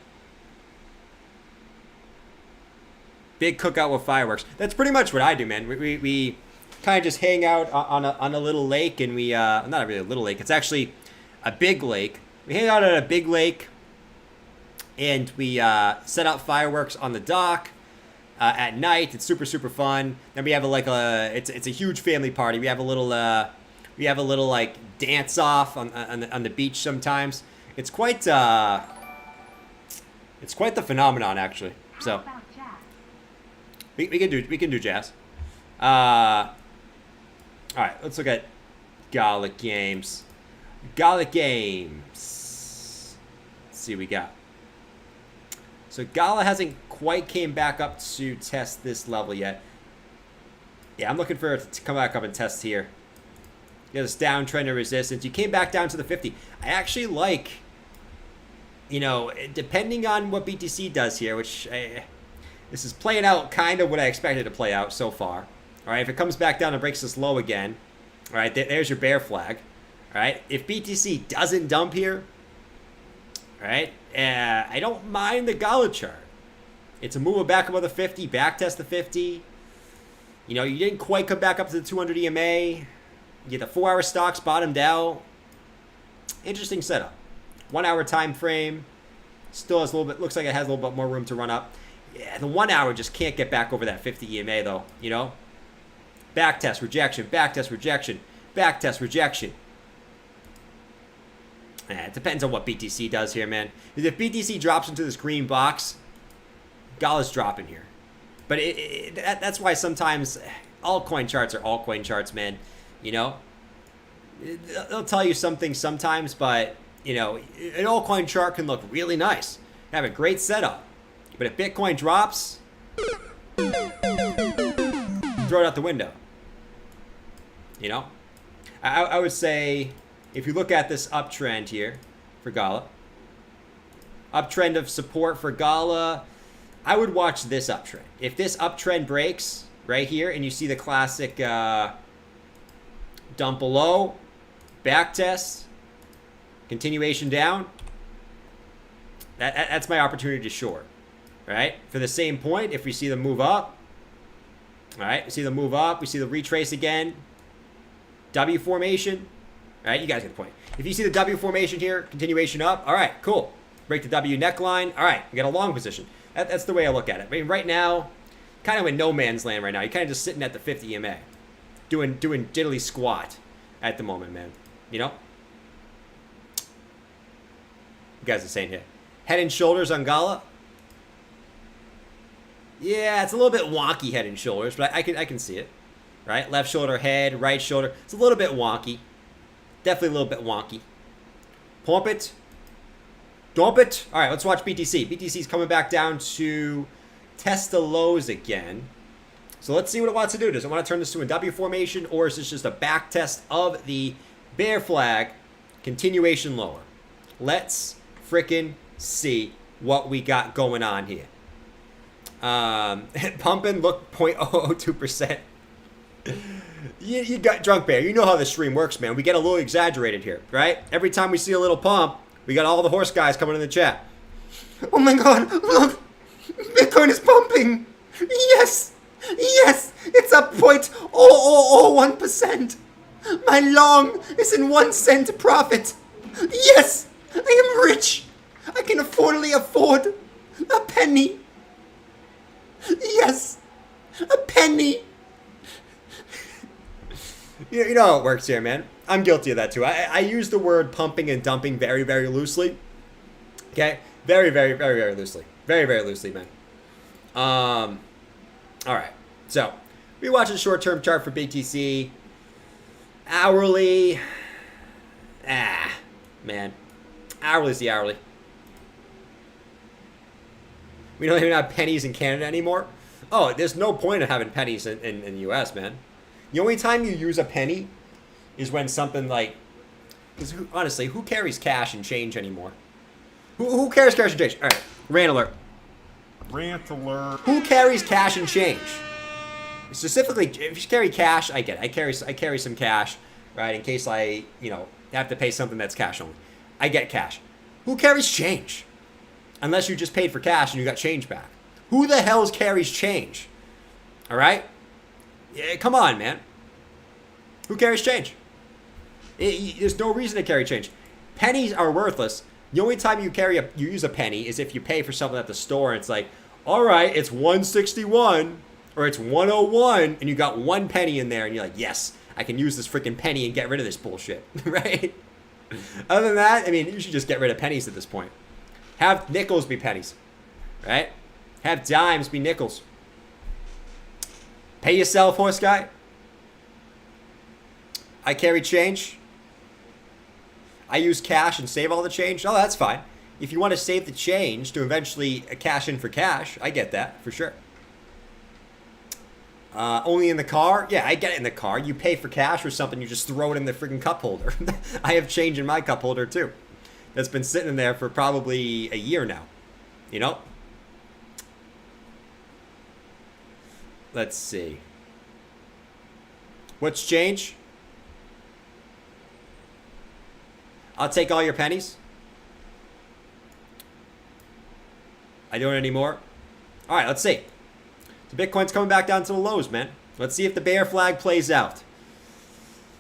Big cookout with fireworks. That's pretty much what I do, man. We kind of just hang out on a little lake, and we not really a little lake. It's actually a big lake. We hang out at a big lake, and we set up fireworks on the dock at night. It's super fun. Then we have it's a huge family party. We have a little like dance off on the beach sometimes. It's quite the phenomenon, actually. So we can do jazz. All right, let's look at Gala games. Let's see what we got. So Gala hasn't quite came back up to test this level yet. Yeah, I'm looking for it to come back up and test here. Get this downtrend of resistance. You came back down to the 50. I actually like, depending on what BTC does here, this is playing out kind of what I expected to play out so far. All right, if it comes back down and breaks this low again, all right, there's your bear flag. All right, if BTC doesn't dump here, all right, I don't mind the Gala chart. It's a move back above the 50, back test the 50. You didn't quite come back up to the 200 EMA. You get the 4-hour stocks bottomed out. Interesting setup. 1 hour time frame. Still has a little bit, looks like it has a little bit more room to run up. Yeah, the 1 hour just can't get back over that 50 EMA though, Back test, rejection, back test, rejection, back test, rejection. It depends on what BTC does here, man. If BTC drops into this green box, Gala's dropping here. But that's why sometimes altcoin charts are altcoin charts, man. They'll tell you something sometimes, but you know, an altcoin chart can look really nice, have a great setup, but if Bitcoin drops, throw it out the window. You know, I would say if you look at this uptrend here for Gala, uptrend of support for Gala, I would watch this uptrend. If this uptrend breaks right here and you see the classic dump below, back test, continuation down, that's my opportunity to short, right? For the same point, if we see the move up, all right, we see the move up, we see the retrace again, W formation, all right, you guys get the point. If you see the W formation here, continuation up, all right, cool. Break the W neckline, all right, we got a long position. That's the way I look at it. I mean, right now, kind of in no man's land right now. You're kind of just sitting at the 50 EMA, doing diddly squat at the moment, man. You know? You guys are saying here. Head and shoulders on Gala. Yeah, it's a little bit wonky head and shoulders, but I can see it. Right? Left shoulder, head, right shoulder. It's a little bit wonky. Definitely a little bit wonky. Pump it. Dump it. All right, let's watch BTC. BTC's coming back down to test the lows again. So let's see what it wants to do. Does it want to turn this to a W formation, or is this just a back test of the bear flag, continuation lower? Let's freaking see what we got going on here. Pumping, look, 0.002%. You got drunk bear. You know how the stream works, man. We get a little exaggerated here, right? Every time we see a little pump, we got all the horse guys coming in the chat. Oh my God, look, Bitcoin is pumping. Yes, yes, it's up 0.0001%. My long is in 1 cent profit. Yes, I am rich. I can afford a penny. Yes, a penny. You know how it works here, man. I'm guilty of that too. I use the word pumping and dumping very, very loosely. Okay? Very, very, very, very loosely. Very, very loosely, man. All right. So, we watch a short-term chart for BTC. Hourly. Man. Hourly's the hourly. We don't even have pennies in Canada anymore. Oh, there's no point in having pennies in the U.S., man. The only time you use a penny is when something like, because honestly, who carries cash and change anymore? Who carries cash and change? All right, rant alert. Rant alert. Who carries cash and change? Specifically, if you carry cash, I get it. I carry some cash, right, in case I, have to pay something that's cash only. I get cash. Who carries change? Unless you just paid for cash and you got change back. Who the hell carries change? All right? Yeah, come on, man. Who carries change? There's no reason to carry change. Pennies are worthless. The only time you use a penny is if you pay for something at the store and it's like, all right, it's 161 or it's 101 and you got 1 penny in there and you're like, yes, I can use this freaking penny and get rid of this bullshit, right? Other than that, I mean, you should just get rid of pennies at this point. Have nickels be pennies, right? Have dimes be nickels. Pay yourself, horse guy. I carry change. I use cash and save all the change. Oh, that's fine. If you want to save the change to eventually cash in for cash, I get that for sure. Only in the car? Yeah, I get it in the car. You pay for cash or something, you just throw it in the freaking cup holder. I have change in my cup holder too. That's been sitting in there for probably a year now. You know? Let's see. What's change? I'll take all your pennies. I don't anymore. All right, let's see. So Bitcoin's coming back down to the lows, man. Let's see if the bear flag plays out.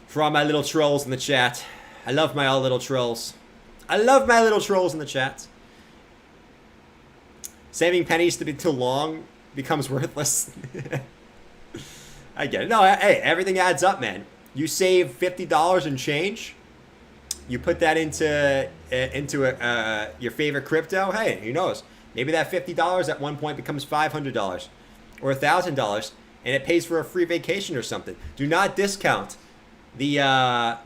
For all my little trolls in the chat. I love my all little trolls. I love my little trolls in the chat. Saving pennies to be too long becomes worthless. I get it. No, hey, everything adds up, man. You save $50 in change. You put that into your favorite crypto. Hey, who knows? Maybe that $50 at one point becomes $500 or $1,000, and it pays for a free vacation or something. Do not discount the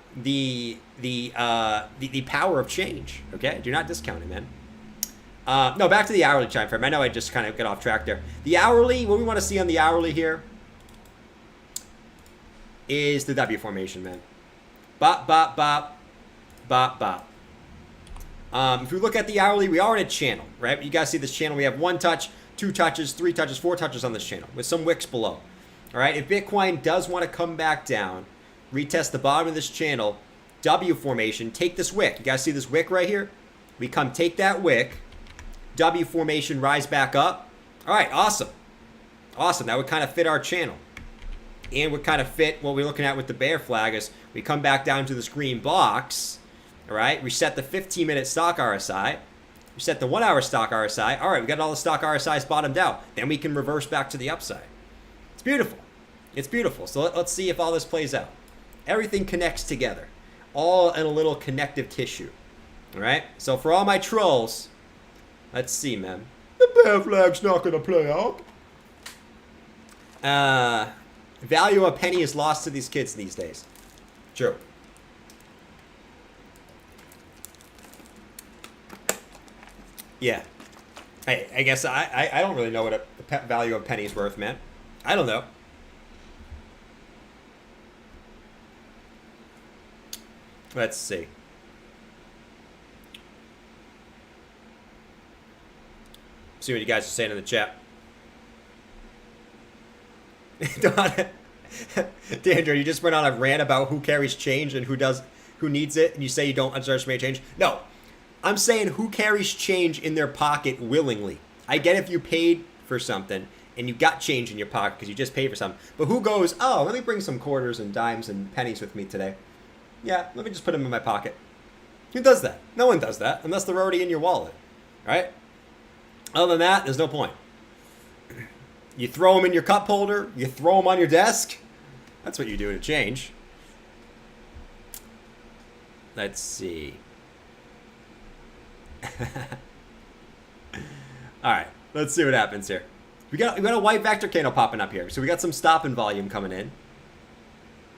power of change. Okay, do not discount it, man. No, back to the hourly time frame. I know I just kind of got off track there. The hourly, what we want to see on the hourly here is the W formation, man. Bop, bop, bop, bop, bop. If we look at the hourly, we are in a channel, right? You guys see this channel. We have 1 touch, 2 touches, 3 touches, 4 touches on this channel with some wicks below. All right, if Bitcoin does want to come back down, retest the bottom of this channel, W formation, take this wick. You guys see this wick right here? We come take that wick, W formation, rise back up. All right, awesome. Awesome, that would kind of fit our channel. And would kind of fit what we're looking at with the bear flag is we come back down to this green box, all right? Reset the 15-minute stock RSI. Reset the 1-hour stock RSI. All right, we got all the stock RSIs bottomed out. Then we can reverse back to the upside. It's beautiful. It's beautiful. So let's see if all this plays out. Everything connects together. All in a little connective tissue, all right? So for all my trolls, let's see, man. The bear flag's not going to play out. Value of a penny is lost to these kids these days. True. Yeah. Hey, I guess I don't really know what a value of a penny is worth, man. I don't know. Let's see. See what you guys are saying in the chat. Dandra, you just went on a rant about who carries change and who needs it, and you say you don't underestimate change. No, I'm saying who carries change in their pocket willingly. I get if you paid for something and you got change in your pocket because you just paid for something, but who goes, oh, let me bring some quarters and dimes and pennies with me today. Yeah, let me just put them in my pocket. Who does that? No one does that unless they're already in your wallet, right? Other than that, there's no point. You throw them in your cup holder. You throw them on your desk. That's what you do to change. Let's see. All right, let's see what happens here. We got a white vector candle popping up here. So we got some stop and volume coming in.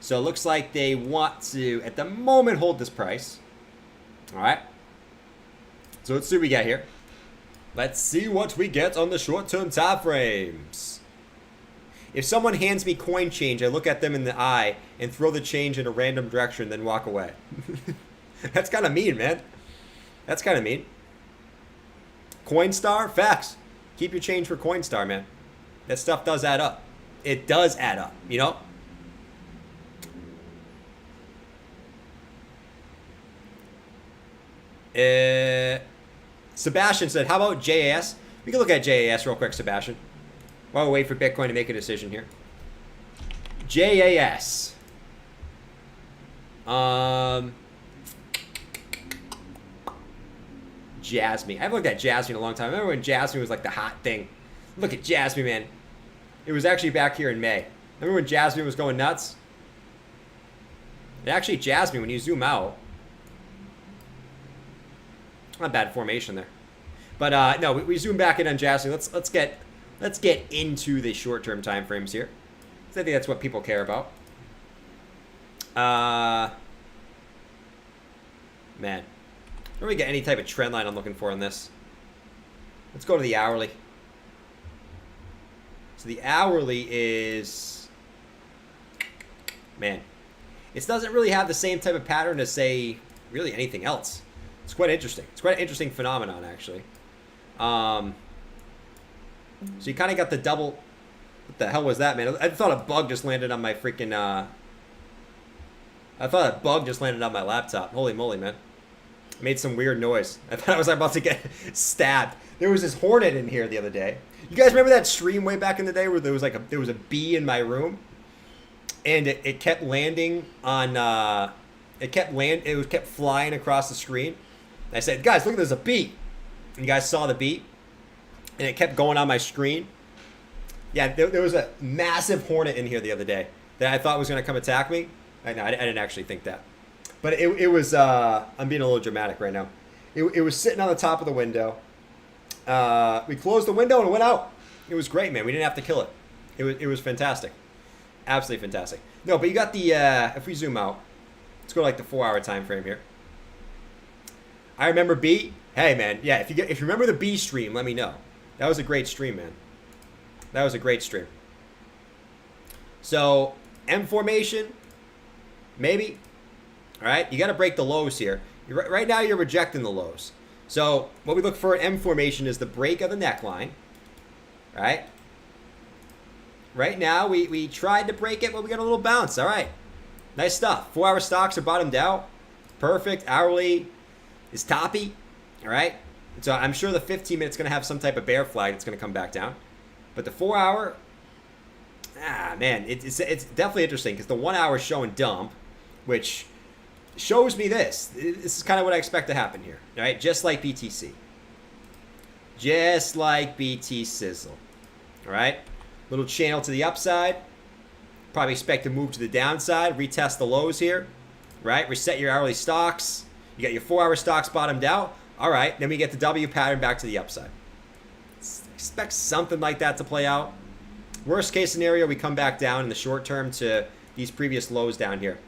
So it looks like they want to, at the moment, hold this price. All right. So let's see what we get here. Let's see what we get on the short-term time frames. If someone hands me coin change, I look at them in the eye and throw the change in a random direction, then walk away. That's kind of mean, man. That's kind of mean. Coinstar? Facts. Keep your change for Coinstar, man. That stuff does add up. It does add up, you know? Sebastian said, how about JAS? We can look at JAS real quick, Sebastian. While we wait for Bitcoin to make a decision here. JAS. Jasmine. I haven't looked at Jasmine in a long time. I remember when Jasmine was like the hot thing. Look at Jasmine, man. It was actually back here in May. Remember when Jasmine was going nuts? Actually, Jasmine, when you zoom out, not bad formation there. But no, we zoom back in on Jasmine. Let's get into the short-term time frames here. I think that's what people care about. Man, don't really get any type of trend line I'm looking for on this. Let's go to the hourly. So the hourly is, man, it doesn't really have the same type of pattern as, say, really anything else. It's quite interesting. It's quite an interesting phenomenon, actually. So you kind of got the double. What the hell was that, man? I thought a bug just landed on my freaking. I thought a bug just landed on my laptop. Holy moly, man! It made some weird noise. I thought I was about to get stabbed. There was this hornet in here the other day. You guys remember that stream way back in the day where there was a bee in my room, and it kept landing on. It kept flying across the screen. And I said, guys, look, there's a bee. And you guys saw the bee, and it kept going on my screen. Yeah, there was a massive hornet in here the other day that I thought was going to come attack me. I didn't actually think that. But it was, I'm being a little dramatic right now. It was sitting on the top of the window. We closed the window and it went out. It was great, man. We didn't have to kill it. It was fantastic. Absolutely fantastic. No, but you got the, if we zoom out, let's go to like the 4-hour time frame here. I remember B. Hey, man. Yeah, if you remember the B stream, let me know. That was a great stream, man. That was a great stream. So, M formation, maybe. All right, you got to break the lows here. Right now, you're rejecting the lows. So, what we look for in M formation is the break of the neckline. Right? Right now, we tried to break it, but we got a little bounce. All right. Nice stuff. 4-hour stocks are bottomed out. Perfect. Hourly is toppy. All right. So I'm sure the 15 minutes going to have some type of bear flag that's going to come back down. But the 4-hour, man, it's definitely interesting because the 1-hour is showing dump, which shows me this. This is kind of what I expect to happen here. All right. Just like BTC. Just like BT Sizzle. All right. Little channel to the upside. Probably expect to move to the downside. Retest the lows here. Right. Reset your hourly stocks. You got your 4-hour stocks bottomed out. All right. Then we get the W pattern back to the upside. Expect something like that to play out. Worst case scenario, we come back down in the short term to these previous lows down here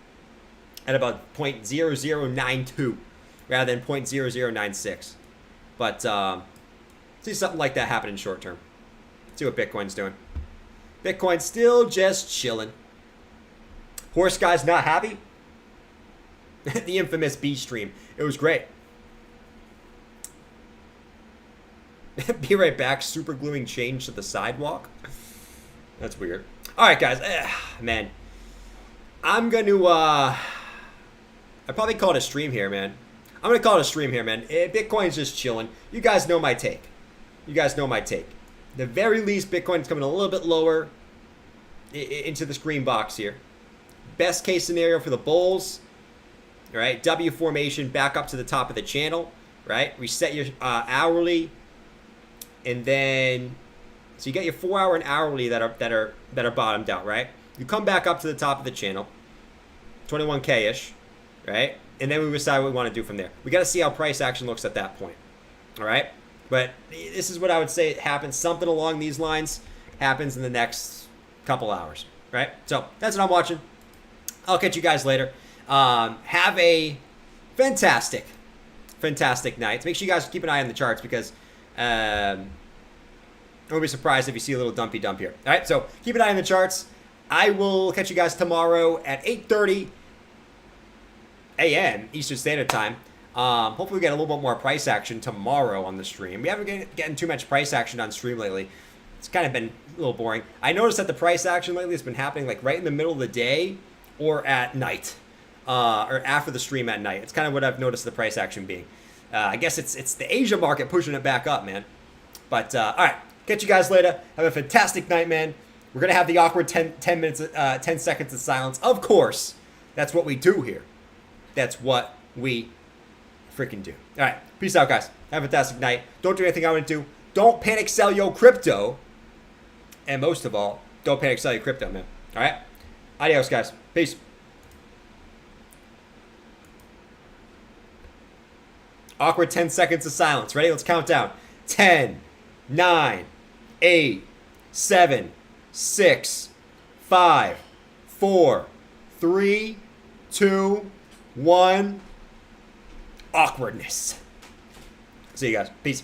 at about 0.0092 rather than 0.0096. But see something like that happen in short term. See what Bitcoin's doing. Bitcoin's still just chilling. Horse guy's not happy. The infamous B stream. It was great. Be right back. Super gluing change to the sidewalk. That's weird. All right, guys. Man, I'm going to, I probably call it a stream here, man. I'm going to call it a stream here, man. Bitcoin's just chilling. You guys know my take. You guys know my take. The very least, Bitcoin's coming a little bit lower into this green box here. Best case scenario for the bulls, all right? W formation back up to the top of the channel, right? Reset your hourly, and then so you get your 4-hour and hourly that are bottomed out, right? You come back up to the top of the channel, 21K ish, right? And then we decide what we want to do from there. We got to see how price action looks at that point, all right? But this is what I would say happens. Something along these lines happens in the next couple hours, right? So that's what I'm watching. I'll catch you guys later. Have a fantastic night. Make sure you guys keep an eye on the charts because I won't be surprised if you see a little dumpy dump here. All right, so keep an eye on the charts. I will catch you guys tomorrow at 8:30 a.m. Eastern Standard Time. Hopefully we get a little bit more price action tomorrow on the stream. We haven't been getting too much price action on stream lately. It's kind of been a little boring. I noticed that the price action lately has been happening like right in the middle of the day or at night, or after the stream at night. It's kind of what I've noticed the price action being. I guess it's the Asia market pushing it back up, man. But all right, catch you guys later. Have a fantastic night, man. We're gonna have the awkward 10 seconds of silence. Of course, that's what we do here. That's what we freaking do. All right, peace out, guys. Have a fantastic night. Don't do anything I want to do. Don't panic sell your crypto. And most of all, don't panic sell your crypto, man. All right? Adios, guys. Peace. Awkward 10 seconds of silence. Ready? Let's count down. 10, 9, 8, 7, 6, 5, 4, 3, 2, 1. Awkwardness. See you guys. Peace.